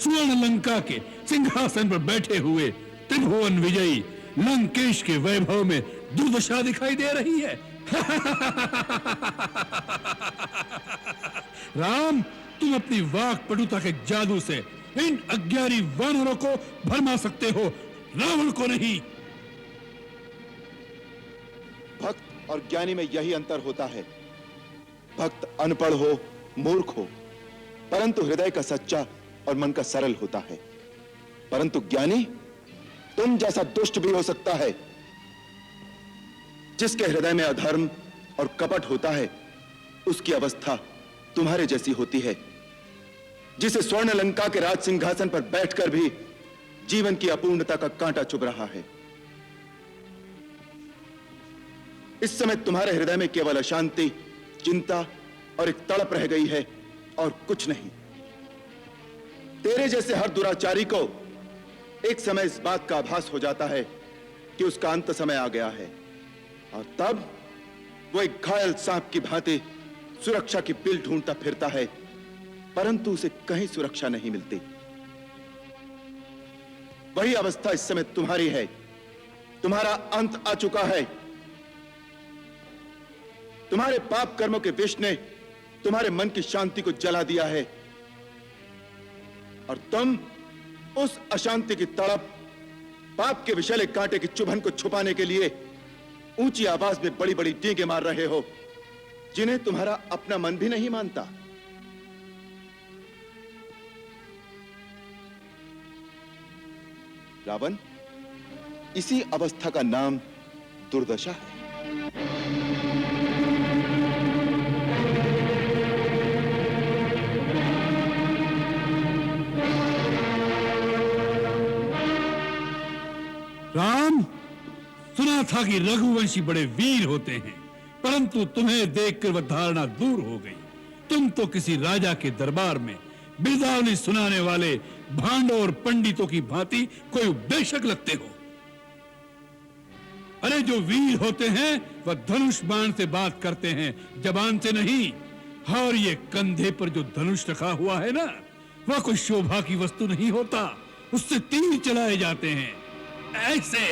Speaker 10: स्वर्ण लंका के सिंहासन पर बैठे हुए त्रिभुवन विजयी लंकेश के वैभव में दुर्दशा दिखाई दे रही है। राम, तुम अपनी वाक पटुता के जादू से इन अज्ञानी वानरों को भरमा सकते हो, रावण को नहीं।
Speaker 3: भक्त और ज्ञानी में यही अंतर होता है। भक्त अनपढ़ हो, मूर्ख हो, परंतु हृदय का सच्चा और मन का सरल होता है। परंतु ज्ञानी तुम जैसा दुष्ट भी हो सकता है। जिसके हृदय में अधर्म और कपट होता है, उसकी अवस्था तुम्हारे जैसी होती है। जिसे स्वर्ण लंका के राज सिंहासन पर बैठकर भी जीवन की अपूर्णता का कांटा चुभ रहा है। इस समय तुम्हारे हृदय में केवल अशांति, चिंता और एक तड़प रह गई है और कुछ नहीं। तेरे जैसे हर दुराचारी को एक समय इस बात का आभास हो जाता है कि उसका अंत समय आ गया है, और तब वो एक घायल सांप की भांति सुरक्षा की बिल ढूंढता फिरता है, परंतु उसे कहीं सुरक्षा नहीं मिलती। वही अवस्था इस समय तुम्हारी है। तुम्हारा अंत आ चुका है। तुम्हारे पाप कर्मों के विष ने तुम्हारे मन की शांति को जला दिया है, और तुम उस अशांति की तड़प, पाप के विषैले कांटे की चुभन को छुपाने के लिए ऊंची आवाज में बड़ी बड़ी डींगे मार रहे हो, जिन्हें तुम्हारा अपना मन भी नहीं मानता। रावण, इसी अवस्था का नाम दुर्दशा है।
Speaker 10: राम, सुना था कि रघुवंशी बड़े वीर होते हैं, परंतु तुम्हें देखकर वह धारणा दूर हो गई। तुम तो किसी राजा के दरबार में बिरदावली सुनाने वाले भांडों और पंडितों की भांति कोई उपदेशक लगते हो। अरे जो वीर होते हैं वह धनुष बाण से बात करते हैं, जबान से नहीं। और ये कंधे पर जो धनुष रखा हुआ है ना, वह कोई शोभा की वस्तु नहीं होता, उससे तीर चलाए जाते हैं ऐसे।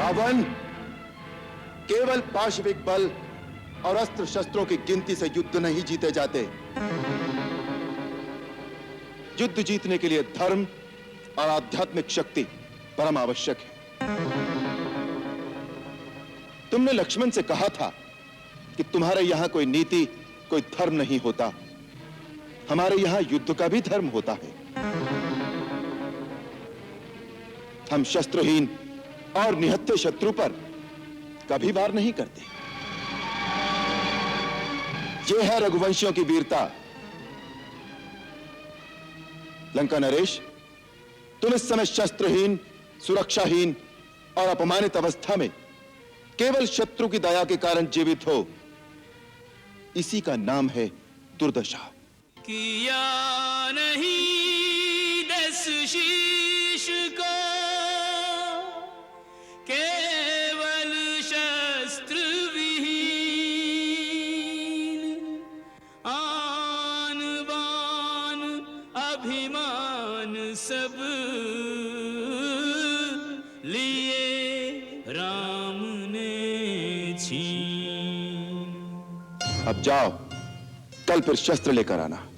Speaker 3: रावण, केवल पाशविक बल और अस्त्र शस्त्रों की गिनती से युद्ध नहीं जीते जाते। युद्ध जीतने के लिए धर्म और आध्यात्मिक शक्ति परम आवश्यक है। तुमने लक्ष्मण से कहा था कि तुम्हारे यहां कोई नीति, कोई धर्म नहीं होता। हमारे यहां युद्ध का भी धर्म होता है। हम शस्त्रहीन और निहत्थे शत्रु पर कभी वार नहीं करते। यह है रघुवंशियों की वीरता। लंका नरेश, तुम इस समय शस्त्रहीन, सुरक्षाहीन और अपमानित अवस्था में केवल शत्रु की दया के कारण जीवित हो। इसी का नाम है दुर्दशा।
Speaker 11: किया नहीं दस शीश को, केवल शस्त्र विहीन, आन बान अभिमान सब लिए राम ने छीन।
Speaker 3: अब जाओ, कल फिर शस्त्र लेकर आना।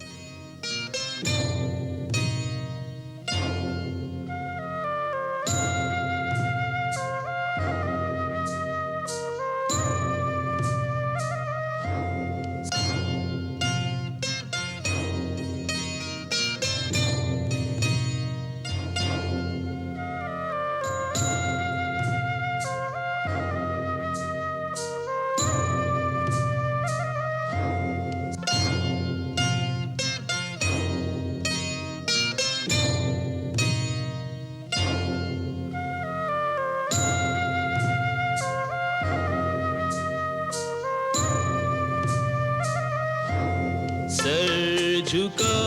Speaker 11: सर झुका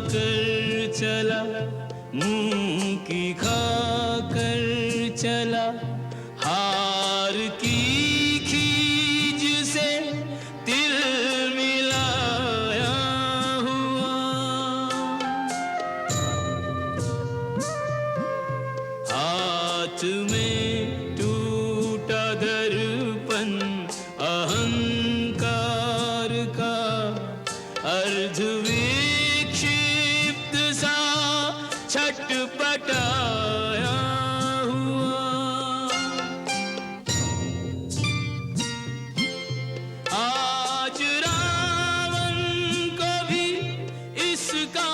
Speaker 11: कर चला, मुंह की खा कर चला, हार की खीज से तिल मिलाया हुआ। हाथ में टूटा दर्पण अहंकार का, अर्धविक्षिप्त सा छटपटाया हुआ। आज रावण को भी इसका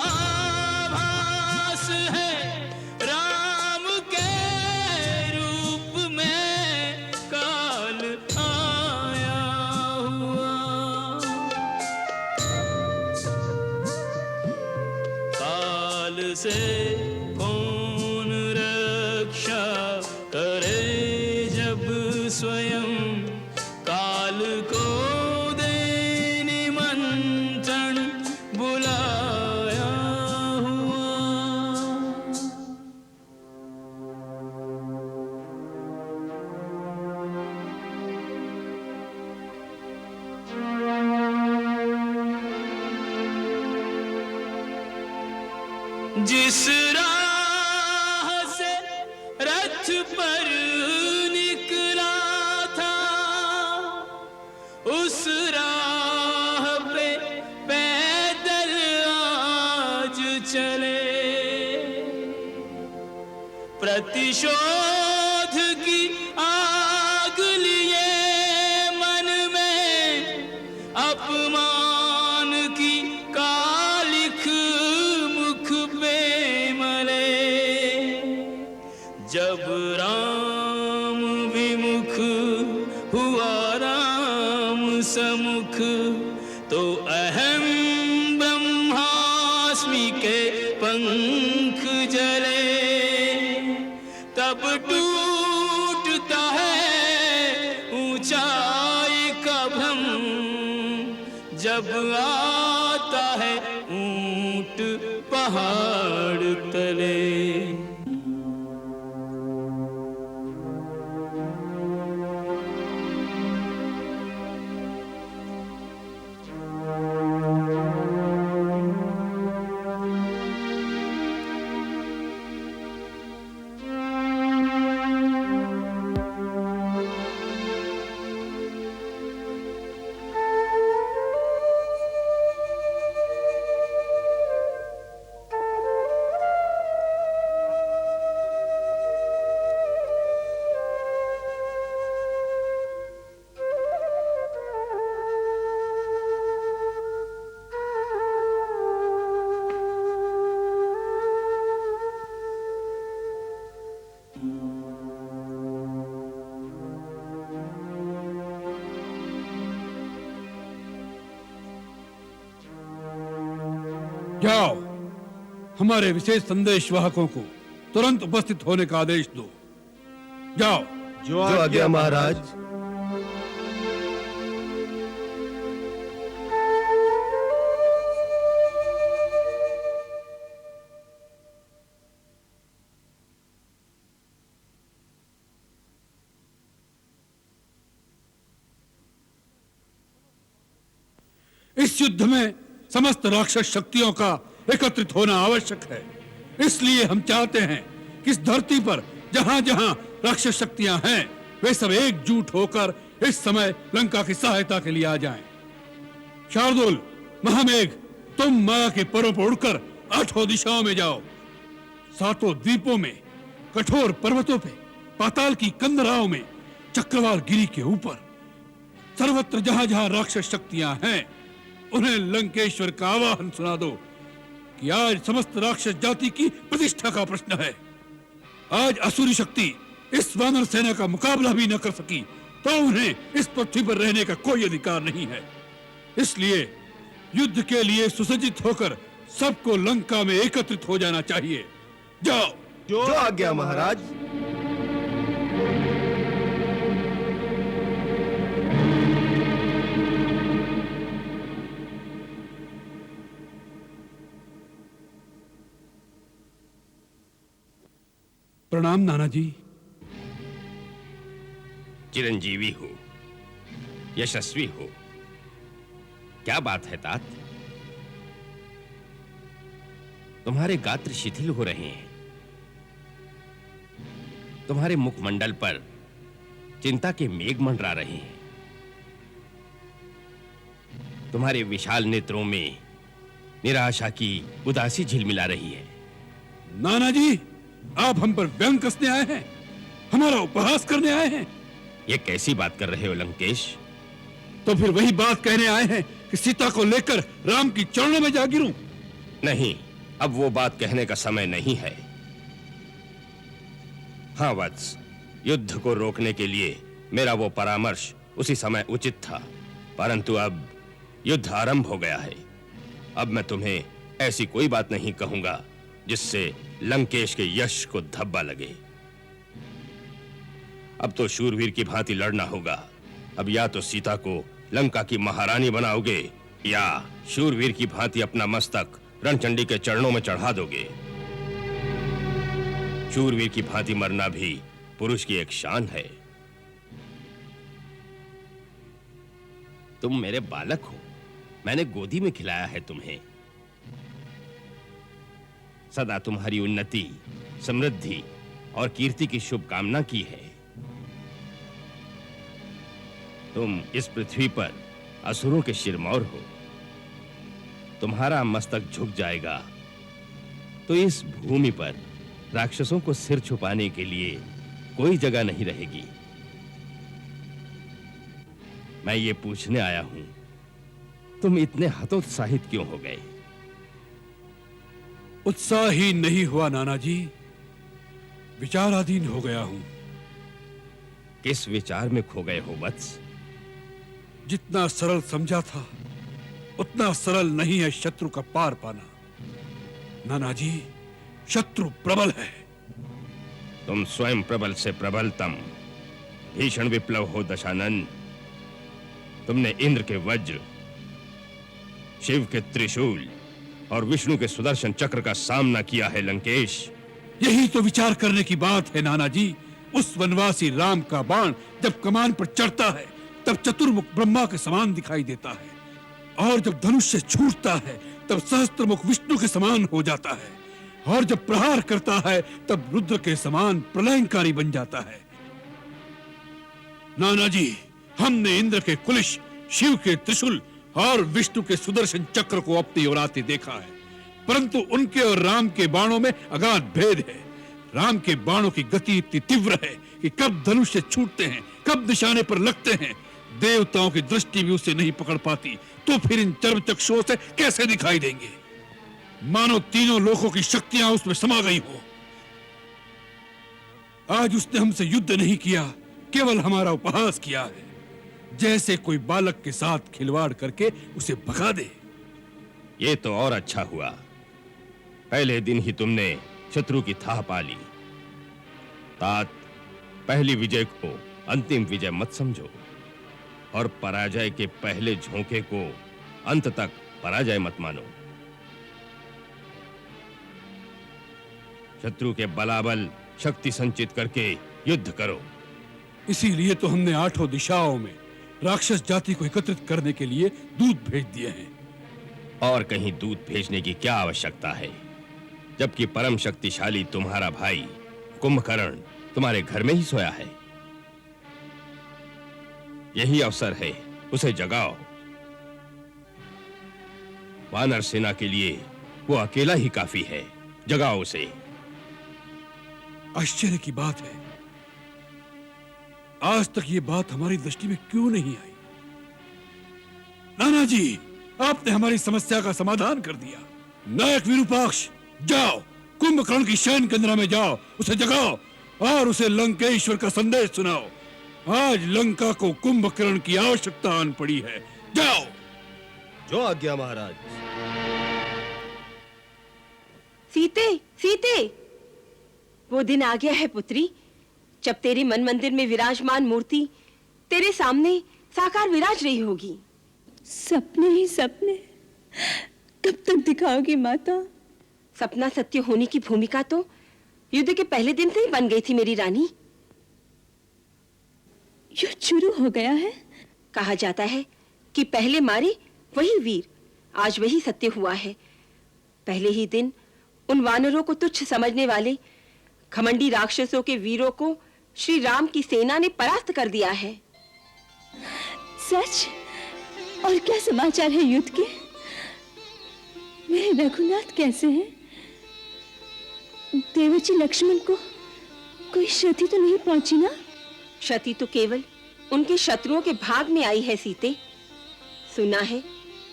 Speaker 11: आभास है, राम के रूप में काल आया हुआ। काल से कौन रक्षा करे जब स्वयं काल को दे निमंत्रण बुलाया हुआ। जिस राह से रथ पर निकला था, उस राह पे पैदल आज चले। प्रतिशोध की आग लिए मन में, अपमान की कालिख मुख पे मले। जब राम विमुख हुआ राम समुख, तो अहम ब्रह्मास्मि के पंख जले। तब टूटता है ऊंचाई का भ्रम, जब आता है ऊंट पहाड़ तले।
Speaker 10: जाओ, हमारे विशेष संदेश वाहकों को तुरंत उपस्थित होने का आदेश दो। जाओ।
Speaker 9: जो आज्ञा महाराज।
Speaker 10: इस युद्ध में समस्त राक्षस शक्तियों का एकत्रित होना आवश्यक है। इसलिए हम चाहते हैं कि इस धरती पर जहां जहां राक्षस शक्तियां हैं, वे सब एकजुट होकर इस समय लंका की सहायता के लिए आ जाएं। शार्दुल, महामेघ, तुम माया के परों पर उड़कर 8 दिशाओं में जाओ। 7 द्वीपों में, कठोर पर्वतों पे, पाताल की कंदराओं में, चक्रवाल गिरी के ऊपर, सर्वत्र जहां जहां राक्षस शक्तियां हैं, उन्हें लंकेश्वर का आवाहन सुना दो कि आज समस्त राक्षस जाति की प्रतिष्ठा का प्रश्न है। आज असुरी शक्ति इस वानर सेना का मुकाबला भी न कर सकी तो उन्हें इस पृथ्वी पर रहने का कोई अधिकार नहीं है। इसलिए युद्ध के लिए सुसज्जित होकर सबको लंका में एकत्रित हो जाना चाहिए। जाओ।
Speaker 9: जो आज्ञा महाराज।
Speaker 10: प्रणाम नाना जी।
Speaker 8: चिरंजीवी हो, यशस्वी हो। क्या बात है तात? तुम्हारे गात्र शिथिल हो रहे हैं। तुम्हारे मुखमंडल पर चिंता के मेघ मंडरा रहे हैं। तुम्हारे विशाल नेत्रों में निराशा की उदासी झिलमिला रही है।
Speaker 10: नाना जी, आप हम पर व्यंग कसने आए हैं, हमारा उपहास करने आए हैं।
Speaker 8: ये कैसी बात कर रहे हो लंकेश?
Speaker 10: तो फिर वही बात कहने आए हैं कि सीता को लेकर राम की चरणों में जा गिरूं?
Speaker 8: नहीं, अब वो बात कहने का समय नहीं है। हाँ वत्स, युद्ध को रोकने के लिए मेरा वो परामर्श उसी समय उचित था, परंतु अब युद्ध आरंभ हो गया है। अब मैं तुम्हें ऐसी कोई बात नहीं कहूंगा जिससे लंकेश के यश को धब्बा लगे। अब तो शूरवीर की भांति लड़ना होगा। अब या तो सीता को लंका की महारानी बनाओगे या शूरवीर की भांति अपना मस्तक रणचंडी के चरणों में चढ़ा दोगे। शूरवीर की भांति मरना भी पुरुष की एक शान है। तुम मेरे बालक हो, मैंने गोदी में खिलाया है तुम्हें। सदा तुम्हारी उन्नति, समृद्धि और कीर्ति की शुभकामना की है। तुम इस पृथ्वी पर असुरों के शिरमौर हो। तुम्हारा मस्तक झुक जाएगा तो इस भूमि पर राक्षसों को सिर छुपाने के लिए कोई जगह नहीं रहेगी। मैं ये पूछने आया हूं, तुम इतने हतोत्साहित क्यों हो गए?
Speaker 10: उत्साह ही नहीं हुआ नाना जी, विचाराधीन हो गया हूं।
Speaker 8: किस विचार में खो गए हो वत्स?
Speaker 10: जितना सरल समझा था उतना सरल नहीं है शत्रु का पार पाना। नाना जी, शत्रु प्रबल है।
Speaker 8: तुम स्वयं प्रबल से प्रबलतम भीषण विप्लव हो दशानन। तुमने इंद्र के वज्र, शिव के त्रिशूल और विष्णु के सुदर्शन चक्र का सामना किया है लंकेश।
Speaker 10: यही तो विचार करने की बात है नाना जी। उस वनवासी राम का बाण जब कमान पर चढ़ता है तब चतुर्मुख ब्रह्मा के समान दिखाई देता है, और जब धनुष से छूटता है तब सहस्त्रमुख विष्णु के समान हो जाता है, और जब प्रहार करता है तब रुद्र के समान प्रलयंकारी बन जाता है। नाना जी, हमने इंद्र के कुलिश, शिव के त्रिशूल और विष्णु के सुदर्शन चक्र को अपनी ओर आते देखा है, परंतु उनके और राम के बाणों में अगाध भेद है। राम के बाणों की गति इतनी तीव्र है कि कब धनुष से छूटते हैं, कब निशाने पर लगते हैं, देवताओं की दृष्टि भी उसे नहीं पकड़ पाती, तो फिर इन चर्म चक्षुओं से कैसे दिखाई देंगे? मानो तीनों लोकों की शक्तियां उसमें समा गई हो। आज उसने हमसे युद्ध नहीं किया, केवल हमारा उपहास किया है, जैसे कोई बालक के साथ खिलवाड़ करके उसे भगा दे।
Speaker 8: ये तो और अच्छा हुआ पहले दिन ही तुमने शत्रु की थाह पा ली। तात, पहली विजय को अंतिम विजय मत समझो और पराजय के पहले झोंके को अंत तक पराजय मत मानो। शत्रु के बलाबल शक्ति संचित करके युद्ध करो।
Speaker 10: इसीलिए तो हमने 8 दिशाओं में राक्षस जाति को एकत्रित करने के लिए दूत भेज दिए हैं।
Speaker 8: और कहीं दूत भेजने की क्या आवश्यकता है, जबकि परम शक्तिशाली तुम्हारा भाई कुंभकर्ण तुम्हारे घर में ही सोया है। यही अवसर है, उसे जगाओ। वानर सेना के लिए वो अकेला ही काफी है, जगाओ उसे।
Speaker 10: आश्चर्य की बात है, आज तक ये बात हमारी दृष्टि में क्यों नहीं आई? नाना जी, आपने हमारी समस्या का समाधान कर दिया। नायक विरूपाक्ष, जाओ कुंभकर्ण की शयन केंद्र में जाओ, उसे जगाओ और उसे लंकेश्वर का संदेश सुनाओ। आज लंका को कुंभकर्ण की आवश्यकता आन पड़ी है। जाओ।
Speaker 7: जो आज्ञा महाराज।
Speaker 12: सीते, सीते, वो दिन आ गया है पुत्री, जब तेरे मन मंदिर में विराजमान मूर्ति तेरे सामने साकार विराज रही होगी।
Speaker 13: सपने ही सपने, कब तक दिखाओगी माता?
Speaker 12: सपना सत्य होने की भूमिका तो युद्ध के पहले दिन से ही बन गई थी मेरी रानी।
Speaker 13: युद्ध शुरू हो गया है।
Speaker 12: कहा जाता है कि पहले मारे वही वीर, आज वही सत्य हुआ है। पहले ही दिन उन वानरों को तुच्छ समझने वाले घमंडी राक्षसों के वीरों को श्री राम की सेना ने परास्त कर दिया है।
Speaker 13: सच? और क्या समाचार है युद्ध के? मेरे रघुनाथ कैसे हैं? देवजी लक्ष्मण को कोई क्षति तो नहीं पहुंची ना?
Speaker 12: क्षति तो केवल उनके शत्रुओं के भाग में आई है सीते। सुना है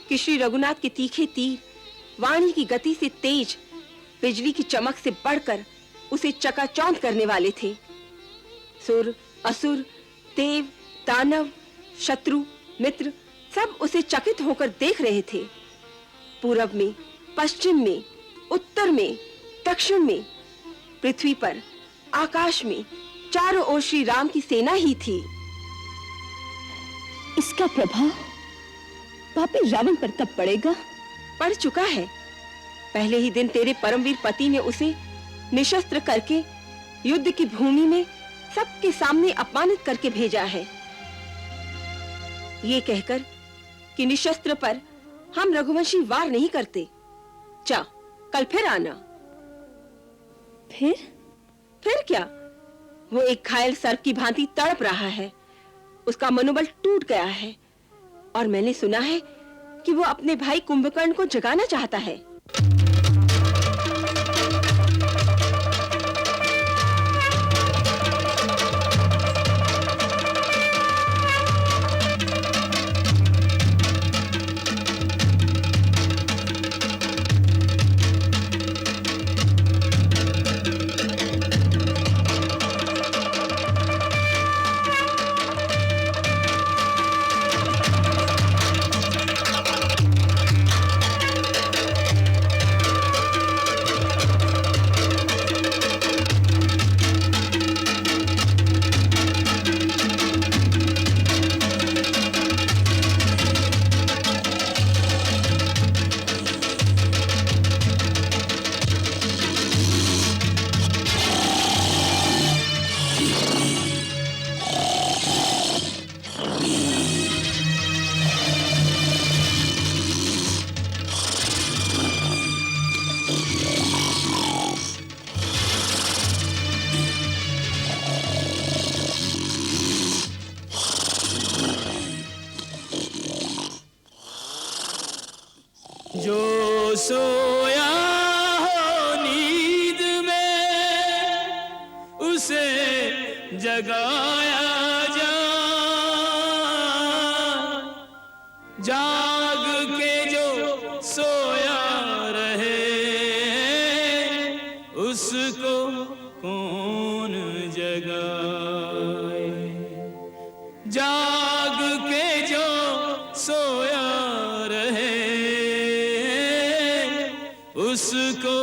Speaker 12: कि श्री रघुनाथ के तीखे तीर वाणी की गति से तेज, बिजली की चमक से बढ़कर उसे चकाचौंध करने वाले थे। सुर, असुर, देव, दानव, शत्रु, मित्र सब उसे चकित होकर देख रहे थे। पूरब में, पश्चिम में, उत्तर में, दक्षिण में, पृथ्वी पर, आकाश में चारों ओर श्री राम की सेना ही थी।
Speaker 13: इसका प्रभाव पापी रावण पर कब पड़ेगा?
Speaker 12: पड़ चुका है। पहले ही दिन तेरे परमवीर पति ने उसे निशस्त्र करके युद्ध की भूमि में सबके सामने अपमानित करके भेजा है, ये कहकर कि निशस्त्र पर हम रघुवंशी वार नहीं करते। जा, कल फिर आना। फिर क्या? वो एक घायल सर्प की भांति तड़प रहा है, उसका मनोबल टूट गया है और मैंने सुना है कि वो अपने भाई कुंभकर्ण को जगाना चाहता है।
Speaker 11: जो सोया हो नींद में उसे जगाया जा, जाग के जो सोया रहे उसको कौन जगाए। जाग के जो सोया रहे उसको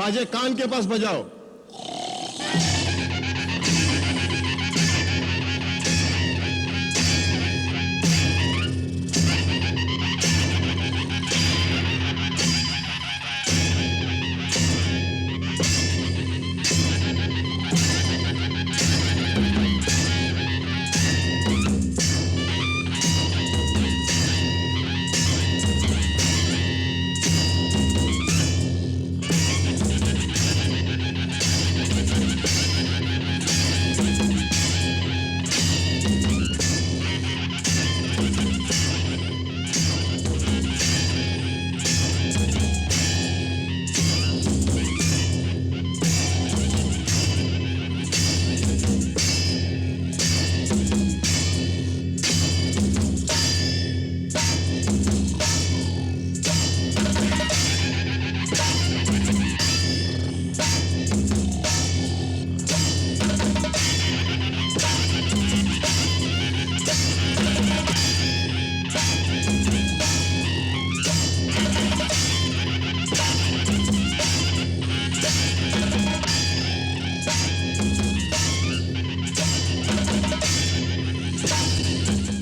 Speaker 4: बाजे कान के पास बजाओ।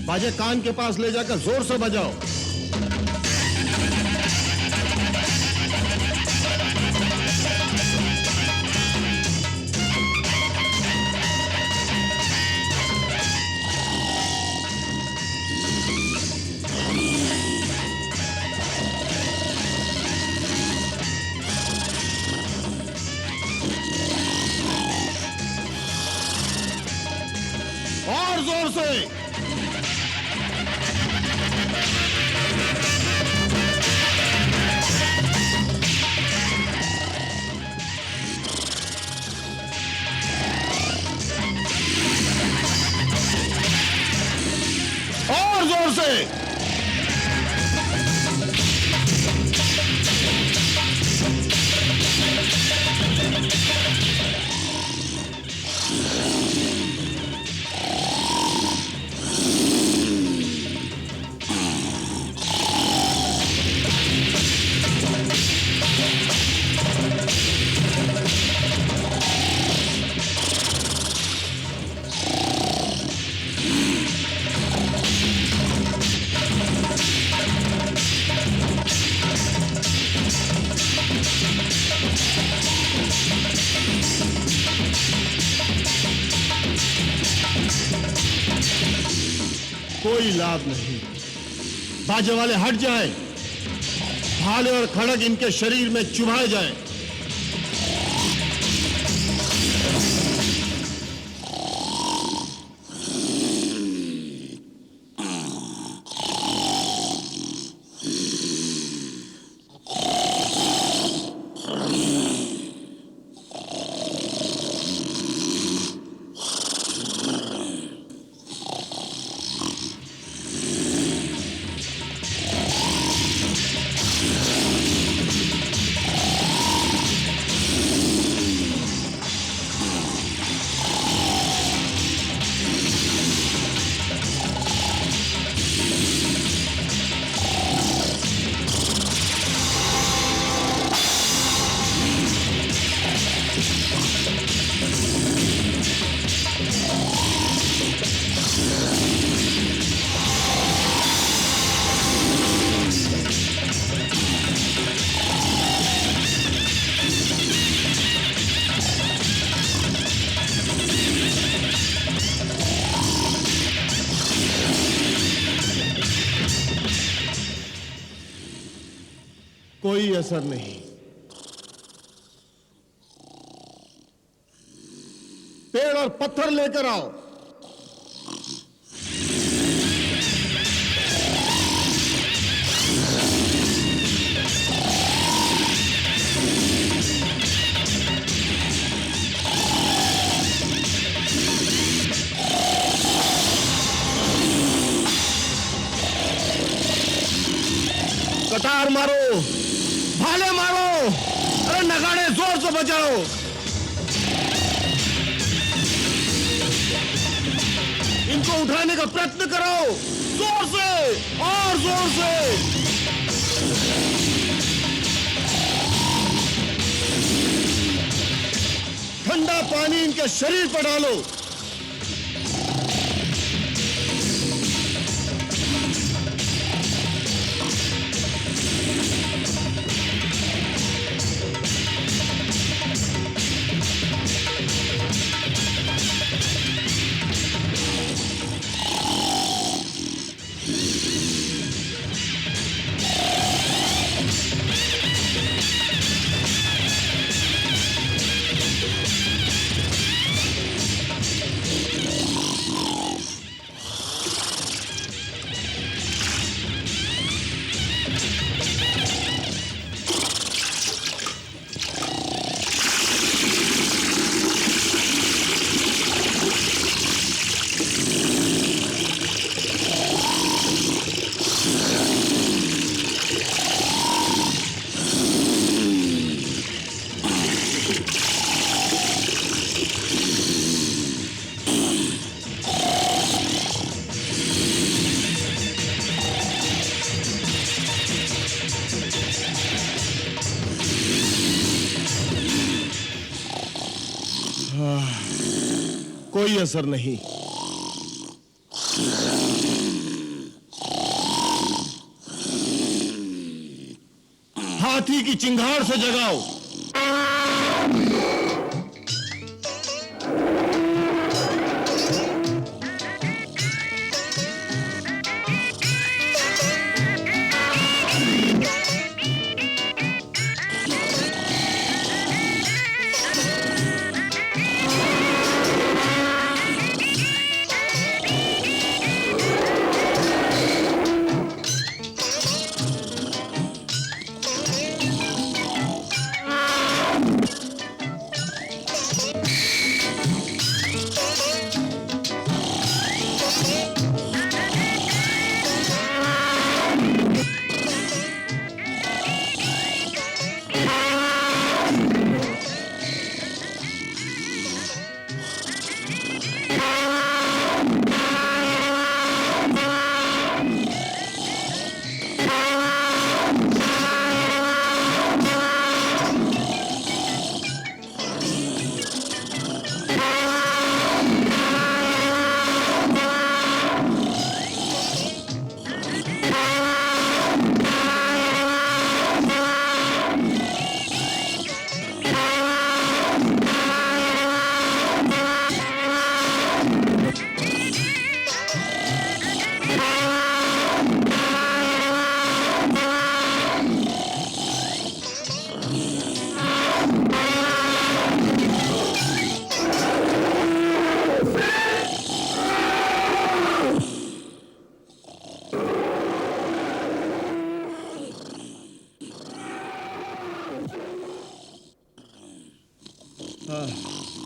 Speaker 4: बाजे कान के पास ले जाकर जोर से बजाओ। और जोर से। और जोर से। कोई लाभ नहीं। बाजे वाले हट जाएं, भाले और खड़ग इनके शरीर में चुभाए जाएं। कोई असर नहीं। पेड़ और पत्थर लेकर आओ। कतार मारो, भाले मारो, अरे नगाड़े जोर से बजाओ। इनको उठाने का प्रयत्न करो, जोर से और जोर से। ठंडा पानी इनके शरीर पर डालो। कोई असर नहीं। हाथी की चिंगार से जगाओ।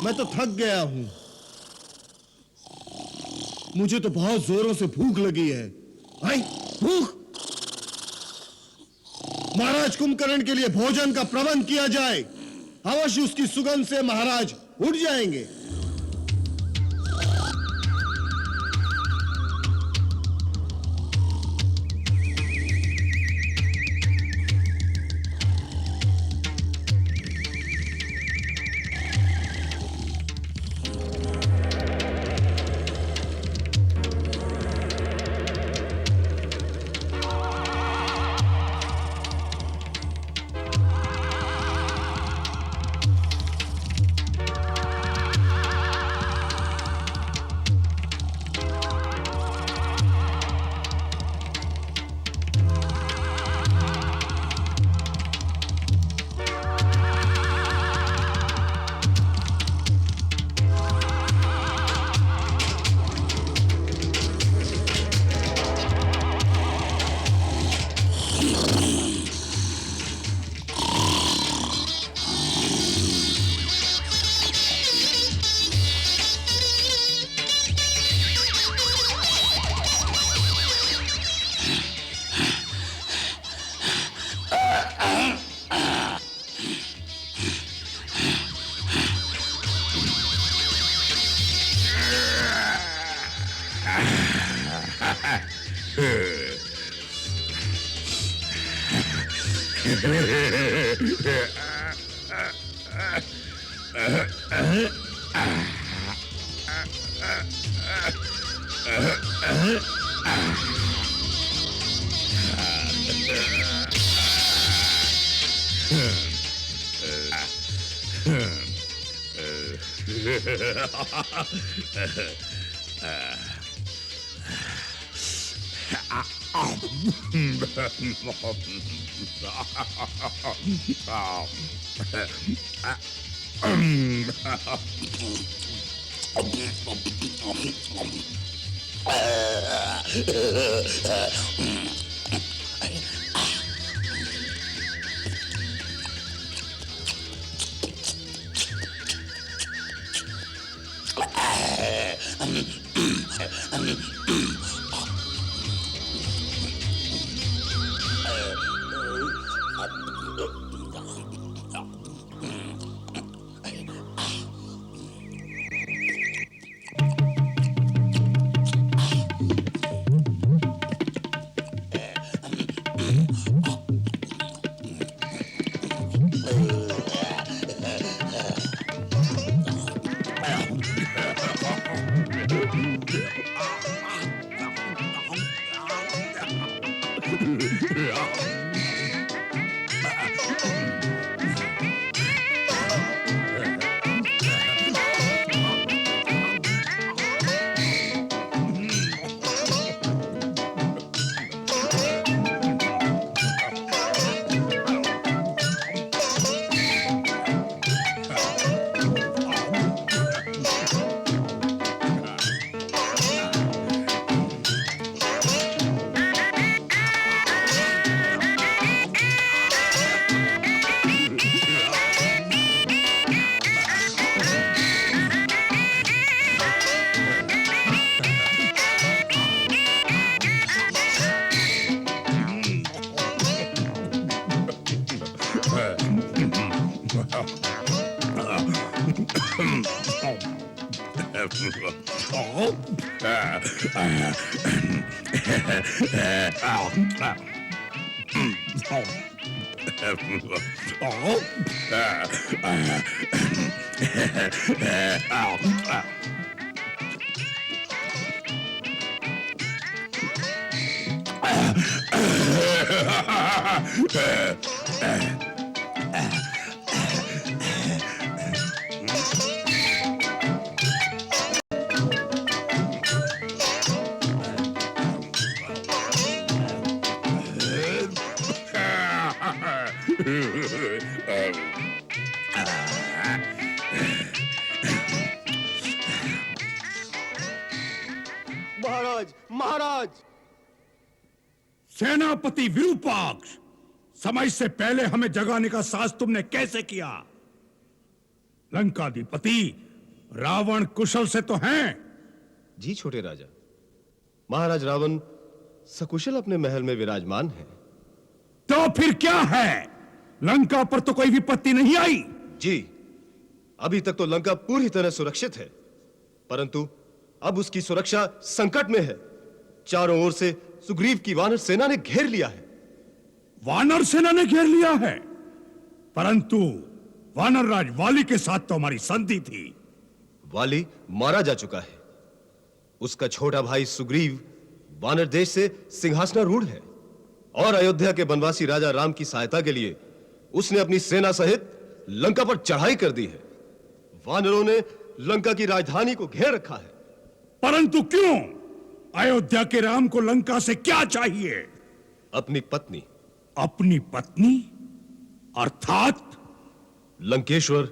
Speaker 4: मैं तो थक गया हूं। मुझे तो बहुत जोरों से भूख लगी है। भाई भूख। महाराज कुंभकर्ण के लिए भोजन का प्रबंध किया जाए। अवश्य उसकी सुगंध से महाराज उठ जाएंगे।
Speaker 9: महाराज, महाराज!
Speaker 10: सेनापति विरूपाक्ष, समय से पहले हमें जगाने का साहस तुमने कैसे किया? लंकाधिपति रावण कुशल से तो हैं?
Speaker 9: जी छोटे राजा, महाराज रावण सकुशल अपने महल में विराजमान है।
Speaker 10: तो फिर क्या है? लंका पर तो कोई विपत्ति नहीं आई?
Speaker 9: जी, अभी तक तो लंका पूरी तरह सुरक्षित है, परंतु अब उसकी सुरक्षा संकट में है। चारों ओर से सुग्रीव की वानर सेना ने घेर लिया है।
Speaker 10: वानर सेना ने घेर लिया है? परंतु वानर राज वाली के साथ तो हमारी संधि थी।
Speaker 9: वाली मारा जा चुका है। उसका छोटा भाई सुग्रीव वानर देश से सिंहासनारूढ़ है और अयोध्या के बनवासी राजा राम की सहायता के लिए उसने अपनी सेना सहित लंका पर चढ़ाई कर दी है। वानरों ने लंका की राजधानी को घेर रखा है।
Speaker 10: परंतु क्यों? अयोध्या के राम को लंका से क्या चाहिए?
Speaker 9: अपनी पत्नी।
Speaker 10: अपनी पत्नी? अर्थात
Speaker 9: लंकेश्वर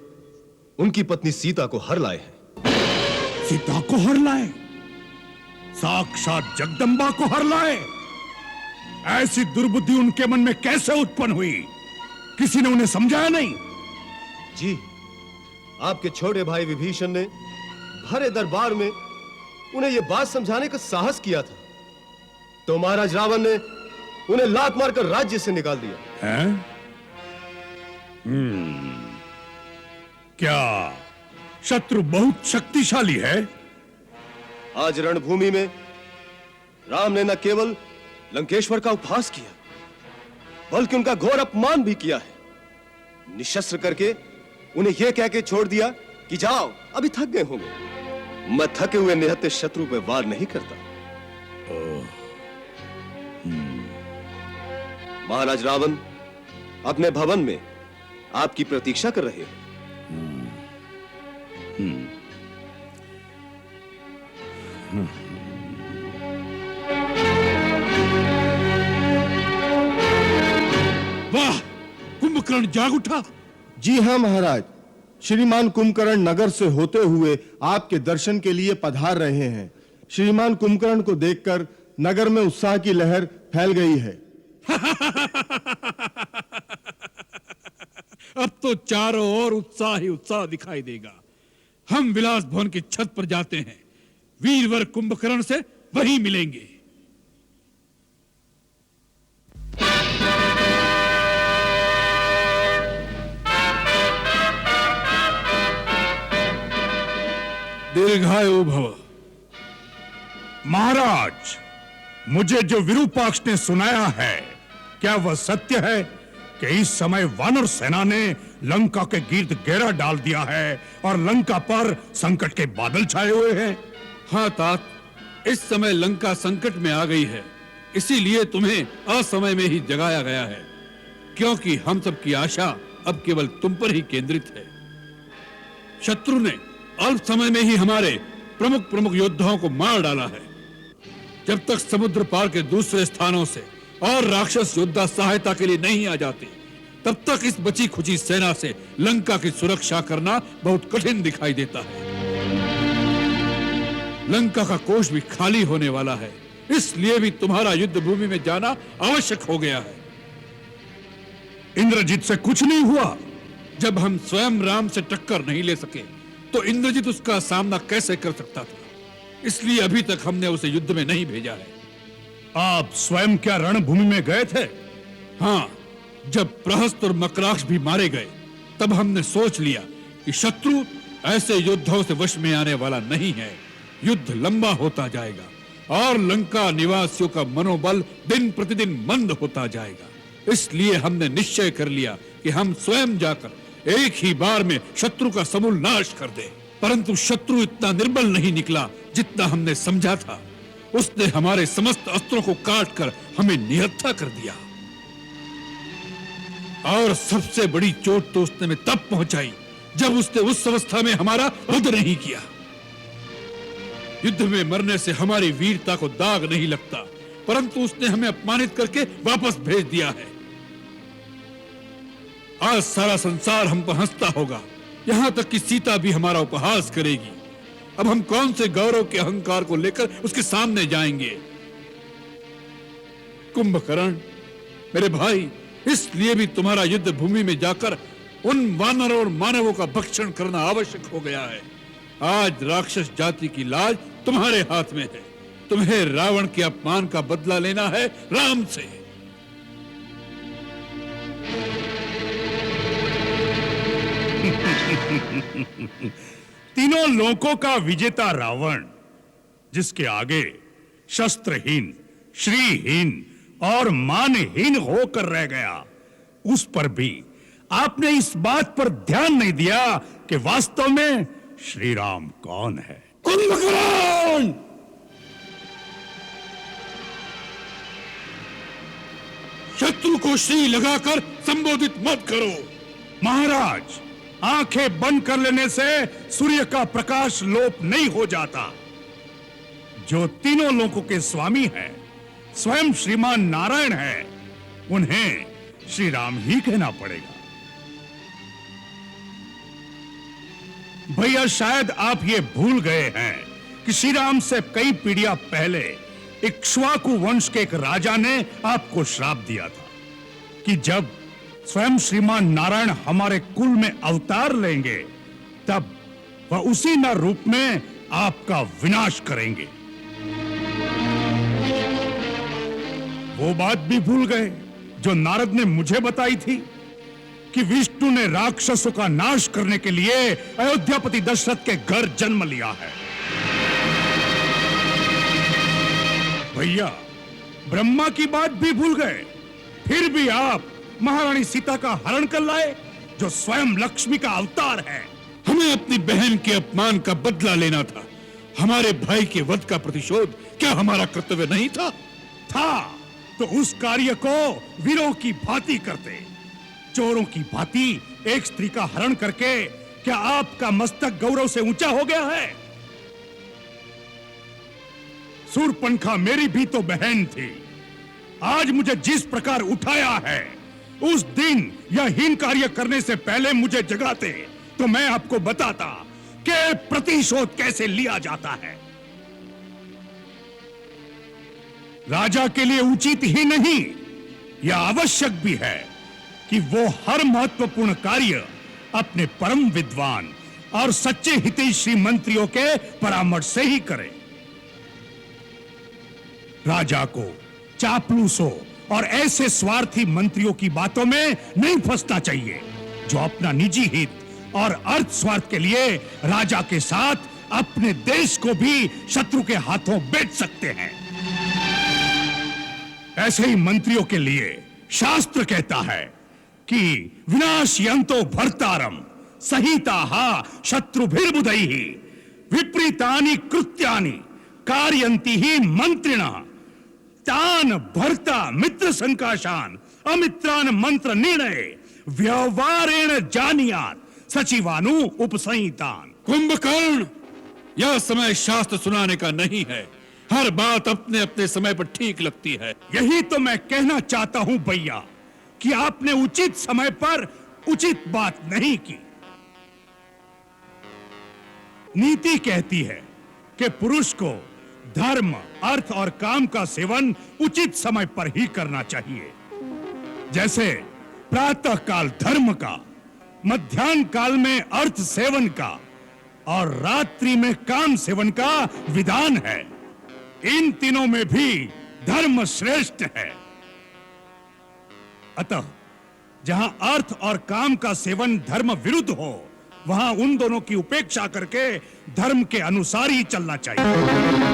Speaker 9: उनकी पत्नी सीता को हर लाए हैं।
Speaker 10: सीता को हर लाए? साक्षात जगदंबा को हर लाए? ऐसी दुर्बुद्धि उनके मन में कैसे उत्पन्न हुई? किसी ने उन्हें समझाया नहीं?
Speaker 9: जी, आपके छोटे भाई विभीषण ने भरे दरबार में उन्हें यह बात समझाने का साहस किया था, तो महाराज रावण ने उन्हें लात मारकर राज्य से निकाल दिया।
Speaker 10: हैं? क्या शत्रु बहुत शक्तिशाली है?
Speaker 9: आज रणभूमि में राम ने न केवल लंकेश्वर का उपहास किया, बल्कि उनका घोर अपमान भी किया है। निशस्त्र करके उन्हें यह कह के छोड़ दिया कि जाओ, अभी थक गए होंगे। मैं थके हुए निहत्थे शत्रु पे वार नहीं करता। महाराज रावण अपने भवन में आपकी प्रतीक्षा कर रहे हैं।
Speaker 10: वाह, कुंभकर्ण जाग उठा।
Speaker 4: जी हाँ महाराज, श्रीमान कुंभकर्ण नगर से होते हुए आपके दर्शन के लिए पधार रहे हैं। श्रीमान कुंभकर्ण को देखकर नगर में उत्साह की लहर फैल गई है।
Speaker 10: अब तो चारों ओर उत्साह ही उत्साह दिखाई देगा। हम विलास भवन की छत पर जाते हैं, वीरवर कुंभकर्ण से वहीं मिलेंगे।
Speaker 4: दीर्घायु भव। महाराज, मुझे जो विरूपाक्ष ने सुनाया है, क्या वह सत्य है कि इस समय वानर सेना ने लंका के गिर्द घेरा डाल दिया है और लंका पर संकट के बादल छाए हुए हैं?
Speaker 10: हाँ तात, इस समय लंका संकट में आ गई है, इसीलिए तुम्हें असमय में ही जगाया गया है, क्योंकि हम सब की आशा अब केवल तुम पर ही केंद्रित है। शत्रु ने अल्प समय में ही हमारे प्रमुख प्रमुख योद्धाओं को मार डाला है। जब तक समुद्र पार के दूसरे स्थानों से और राक्षस योद्धा सहायता के लिए नहीं आ जाते, तब तक इस बची खुची सेना से लंका की सुरक्षा करना बहुत कठिन दिखाई देता है। लंका का कोष भी खाली होने वाला है, इसलिए भी तुम्हारा युद्ध भूमि में जाना आवश्यक हो गया है।
Speaker 4: इंद्रजीत से कुछ नहीं हुआ?
Speaker 10: जब हम स्वयं राम से टक्कर नहीं ले सके, तो इंद्रजीत उसका सामना कैसे कर सकता था? इसलिए अभी तक हमने उसे युद्ध में नहीं भेजा है।
Speaker 4: आप स्वयं क्या रणभूमि में गए थे?
Speaker 10: हाँ, जब प्रहस्त और मकराक्ष भी मारे गए, तब हमने सोच लिया कि शत्रु ऐसे योद्धाओं से वश में आने वाला नहीं है। युद्ध लंबा होता जाएगा और लंका निवासियों का मनोबल दिन प्रतिदिन मंद होता जाएगा। इसलिए हमने निश्चय कर लिया कि हम स्वयं जाकर एक ही बार में शत्रु का समूल नाश कर दे। परंतु शत्रु इतना निर्बल नहीं निकला जितना हमने समझा था। उसने हमारे समस्त अस्त्रों को काटकर हमें निहत्था कर दिया। और सबसे बड़ी चोट तो उसने में तब पहुंचाई जब उसने उस अवस्था में हमारा वध नहीं किया। युद्ध में मरने से हमारी वीरता को दाग नहीं लगता, परंतु उसने हमें अपमानित करके वापस भेज दिया है। आज सारा संसार हम पर हंसता होगा, यहां तक कि सीता भी हमारा उपहास करेगी। अब हम कौन से गौरव के अहंकार को लेकर उसके सामने जाएंगे? कुंभकर्ण मेरे भाई, इसलिए भी तुम्हारा युद्ध भूमि में जाकर उन वानरों और मानवों का भक्षण करना आवश्यक हो गया है। आज राक्षस जाति की लाज तुम्हारे हाथ में है। तुम्हें रावण के अपमान का बदला लेना है राम से।
Speaker 4: तीनों लोकों का विजेता रावण, जिसके आगे शस्त्रहीन, श्रीहीन और मानहीन होकर रह गया, उस पर भी आपने इस बात पर ध्यान नहीं दिया कि वास्तव में श्री राम कौन है।
Speaker 10: कुंभकर्ण! शत्रु को श्री लगाकर संबोधित मत करो।
Speaker 4: महाराज, आंखें बंद कर लेने से सूर्य का प्रकाश लोप नहीं हो जाता। जो तीनों लोकों के स्वामी हैं, स्वयं श्रीमान नारायण हैं, उन्हें श्री राम ही कहना पड़ेगा। भैया, शायद आप ये भूल गए हैं कि श्री राम से कई पीढ़ियां पहले इक्ष्वाकु वंश के एक राजा ने आपको श्राप दिया था कि जब स्वयं श्रीमान नारायण हमारे कुल में अवतार लेंगे, तब वह उसी न रूप में आपका विनाश करेंगे। वो बात भी भूल गए जो नारद ने मुझे बताई थी कि विष्णु ने राक्षसों का नाश करने के लिए अयोध्यापति दशरथ के घर जन्म लिया है। भैया, ब्रह्मा की बात भी भूल गए, फिर भी आप महारानी सीता का हरण कर लाए, जो स्वयं लक्ष्मी का अवतार है।
Speaker 10: हमें अपनी बहन के अपमान का बदला लेना था। हमारे भाई के वध का प्रतिशोध क्या हमारा कर्तव्य नहीं था?
Speaker 14: तो उस कार्य को वीरों की भांति करते। चोरों की भांति एक स्त्री का हरण करके क्या आपका मस्तक गौरव से ऊंचा हो गया है? सूर्पणखा मेरी भी तो बहन थी। आज मुझे जिस प्रकार उठाया है, उस दिन यह हीन कार्य करने से पहले मुझे जगाते तो मैं आपको बताता कि प्रतिशोध कैसे लिया जाता है। राजा के लिए उचित ही नहीं, यह आवश्यक भी है कि वो हर महत्वपूर्ण कार्य अपने परम विद्वान और सच्चे हितैषी मंत्रियों के परामर्श से ही करे। राजा को चापलूसों और ऐसे स्वार्थी मंत्रियों की बातों में नहीं फंसना चाहिए जो अपना निजी हित और अर्थ स्वार्थ के लिए राजा के साथ अपने देश को भी शत्रु के हाथों बेच सकते हैं। ऐसे ही मंत्रियों के लिए शास्त्र कहता है कि विनाशयन्तो भर्तारम सहिताः शत्रुभिर्बुधैः विपरीतानि कृत्यानि कारयन्ति ही मंत्रिणः तान भर्ता मित्र संकाशान अमित्रान मंत्र निर्णय व्यवहारेण जानियात सचिवानु उपसंहितान।
Speaker 10: कुंभकर्ण, यह समय शास्त्र सुनाने का नहीं है। हर बात अपने अपने समय पर ठीक लगती है।
Speaker 14: यही तो मैं कहना चाहता हूं भैया कि आपने उचित समय पर उचित बात नहीं की। नीति कहती है कि पुरुष को धर्म, अर्थ और काम का सेवन उचित समय पर ही करना चाहिए। जैसे प्रातः काल धर्म का, मध्याह्न काल में अर्थ सेवन का और रात्रि में काम सेवन का विधान है। इन तीनों में भी धर्म श्रेष्ठ है। अतः जहां अर्थ और काम का सेवन धर्म विरुद्ध हो, वहां उन दोनों की उपेक्षा करके धर्म के अनुसार ही चलना चाहिए।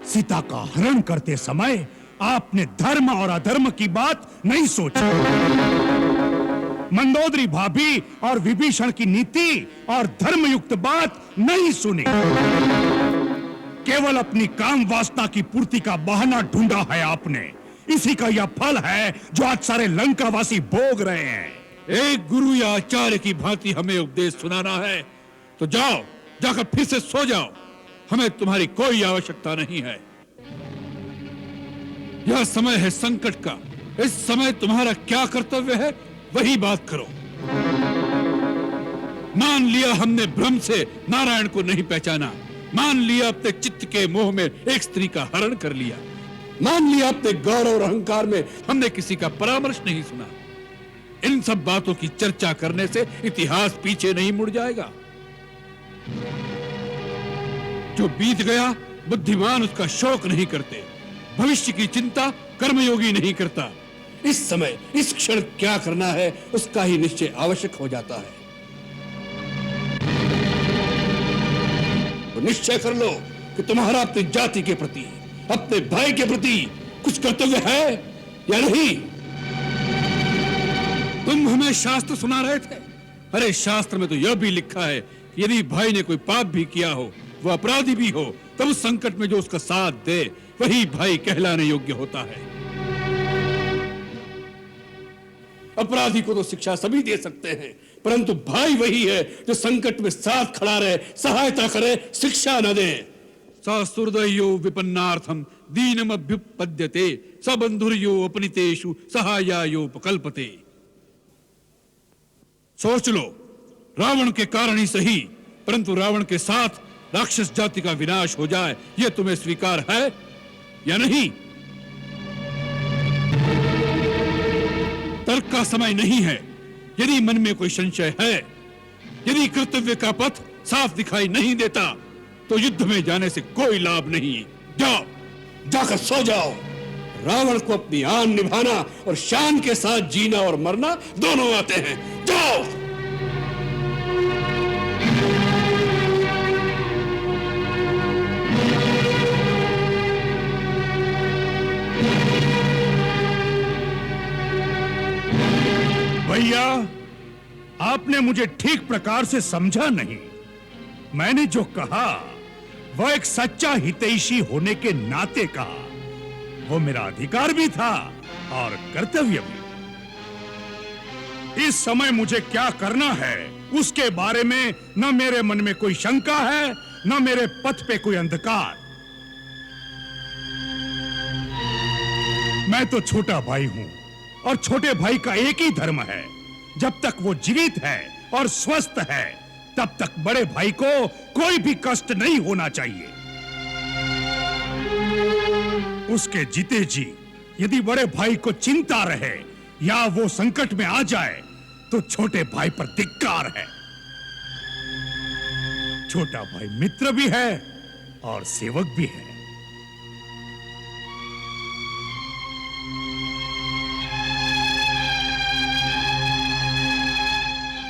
Speaker 14: सीता का हरण करते समय आपने धर्म और अधर्म की बात नहीं सोची। मंदोदरी भाभी और विभीषण की नीति और धर्मयुक्त बात नहीं सुनी। केवल अपनी काम वासना की पूर्ति का बहाना ढूंढा है आपने। इसी का यह फल है जो आज सारे लंकावासी भोग रहे हैं।
Speaker 10: एक गुरु या आचार्य की भांति हमें उपदेश सुनाना है तो जाओ, जाकर फिर से सो जाओ। हमें तुम्हारी कोई आवश्यकता नहीं है। यह समय है संकट का। इस समय तुम्हारा क्या कर्तव्य है वही बात करो। मान लिया हमने भ्रम से नारायण को नहीं पहचाना, मान लिया अपने चित्त के मोह में एक स्त्री का हरण कर लिया, मान लिया अपने गौरव और अहंकार में हमने किसी का परामर्श नहीं सुना। इन सब बातों की चर्चा करने से इतिहास पीछे नहीं मुड़ जाएगा। जो बीत गया बुद्धिमान उसका शोक नहीं करते, भविष्य की चिंता कर्मयोगी नहीं करता। इस समय इस क्षण क्या करना है उसका ही निश्चय आवश्यक हो जाता है। तो निश्चय कर लो कि तुम्हारा अपनी जाति के प्रति, अपने भाई के प्रति कुछ कर्तव्य है या नहीं। तुम हमें शास्त्र सुना रहे थे। अरे शास्त्र में तो यह भी लिखा है कि यदि भाई ने कोई पाप भी किया हो, वह अपराधी भी हो, तब उस संकट में जो उसका साथ दे वही भाई कहलाने योग्य होता है। अपराधी को तो शिक्षा सभी दे सकते हैं, परंतु भाई वही है जो संकट में साथ खड़ा रहे, सहायता करे, शिक्षा न दे। ससुहृदयो विपन्नार्थम दीनमभ्युपद्यते सबंधुर्यो अपनितेषु सहायायोपकल्पते। सोच लो, रावण के कारण ही सही, परंतु रावण के साथ राक्षस जाति का विनाश हो जाए, यह तुम्हें स्वीकार है या नहीं? तर्क का समय नहीं है। यदि मन में कोई संशय है, यदि कर्तव्य का पथ साफ दिखाई नहीं देता, तो युद्ध में जाने से कोई लाभ नहीं। जाओ, जाकर सो जाओ। रावण को अपनी आन निभाना और शान के साथ जीना और मरना दोनों आते हैं। जाओ।
Speaker 14: भैया, आपने मुझे ठीक प्रकार से समझा नहीं। मैंने जो कहा वह एक सच्चा हितैषी होने के नाते कहा। वो मेरा अधिकार भी था और कर्तव्य भी। इस समय मुझे क्या करना है उसके बारे में न मेरे मन में कोई शंका है, न मेरे पथ पे कोई अंधकार। मैं तो छोटा भाई हूं और छोटे भाई का एक ही धर्म है, जब तक वो जीवित है और स्वस्थ है तब तक बड़े भाई को कोई भी कष्ट नहीं होना चाहिए। उसके जीते जी यदि बड़े भाई को चिंता रहे या वो संकट में आ जाए तो छोटे भाई पर धिक्कार है। छोटा भाई मित्र भी है और सेवक भी है।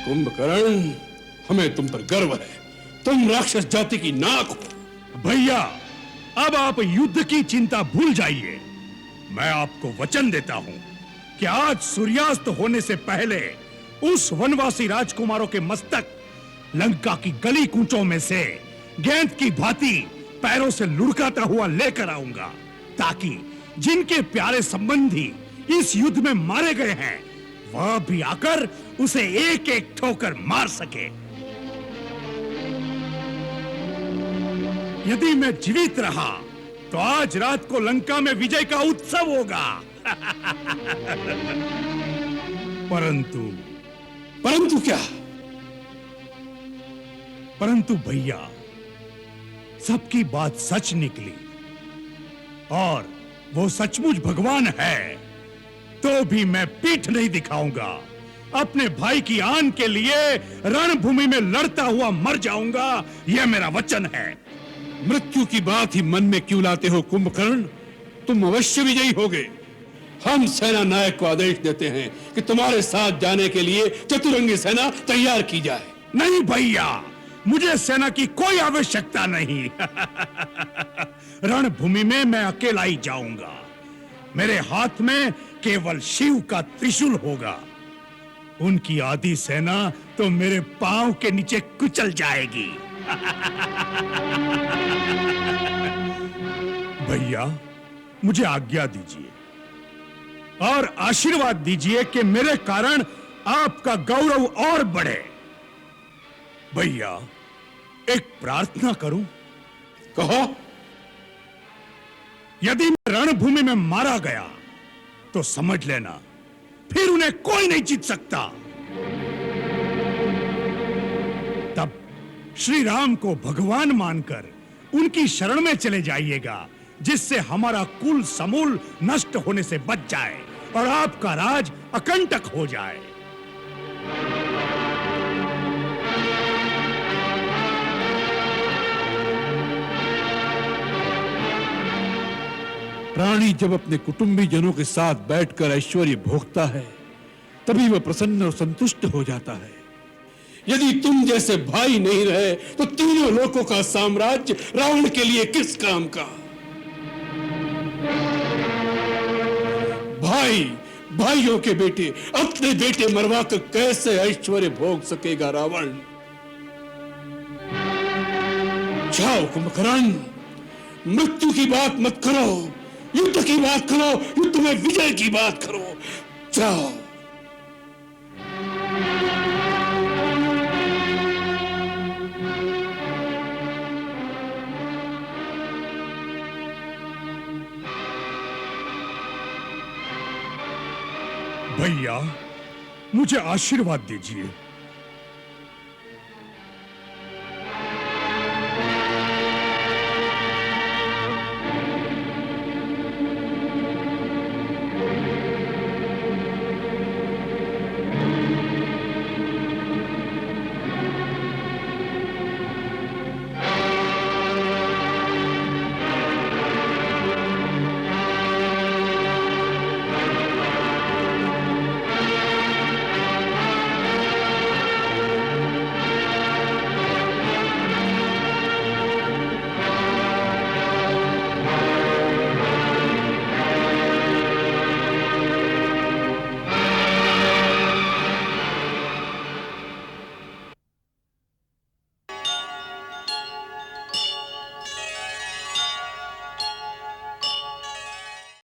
Speaker 2: कुंभकर्ण, हमें तुम पर गर्व है। तुम राक्षस जाति की नाक हो।
Speaker 14: भैया, अब आप युद्ध की चिंता भूल जाइए। मैं आपको वचन देता हूं कि आज सूर्यास्त होने से पहले उस वनवासी राजकुमारों के मस्तक लंका की गली कूचों में से गेंद की भांति पैरों से लुढ़काता हुआ लेकर आऊंगा, ताकि जिनके प्यारे संबंधी इस युद्ध में मारे गए हैं वह भी आकर उसे एक एक ठोकर मार सके। यदि मैं जीवित रहा तो आज रात को लंका में विजय का उत्सव होगा।
Speaker 2: परंतु क्या?
Speaker 14: परंतु भैया, सबकी बात सच निकली और वो सचमुच भगवान है तो भी मैं पीठ नहीं दिखाऊंगा। अपने भाई की आन के लिए रणभूमि में लड़ता हुआ मर जाऊंगा, यह मेरा वचन है।
Speaker 2: मृत्यु की बात ही मन में क्यों लाते हो कुंभकर्ण? तुम अवश्य विजयी होगे। हम सेना नायक को आदेश देते हैं कि तुम्हारे साथ जाने के लिए चतुरंगी सेना तैयार की जाए।
Speaker 14: नहीं भैया, मुझे सेना की कोई आवश्यकता नहीं। रणभूमि में मैं अकेला ही जाऊंगा। मेरे हाथ में केवल शिव का त्रिशूल होगा। उनकी आधी सेना तो मेरे पांव के नीचे कुचल जाएगी। भैया, मुझे आज्ञा दीजिए और आशीर्वाद दीजिए कि मेरे कारण आपका गौरव और बढ़े। भैया, एक प्रार्थना करूं?
Speaker 2: कहो।
Speaker 14: यदि मैं रणभूमि में मारा गया तो समझ लेना फिर उन्हें कोई नहीं जीत सकता। तब श्री राम को भगवान मानकर उनकी शरण में चले जाइएगा, जिससे हमारा कुल समूल नष्ट होने से बच जाए और आपका राज अकंटक हो जाए।
Speaker 2: प्राणी जब अपने कुटुंबी जनों के साथ बैठकर ऐश्वर्य भोगता है तभी वह प्रसन्न और संतुष्ट हो जाता है। यदि तुम जैसे भाई नहीं रहे तो तीनों लोकों का साम्राज्य रावण के लिए किस काम का? भाइयों के बेटे अपने बेटे मरवा कर कैसे ऐश्वर्य भोग सकेगा रावण? जाओ कुंभकर्ण, मृत्यु की बात मत करो, युद्ध की बात करो, युद्ध में विजय की बात करो। जाओ।
Speaker 14: भैया, मुझे आशीर्वाद दीजिए।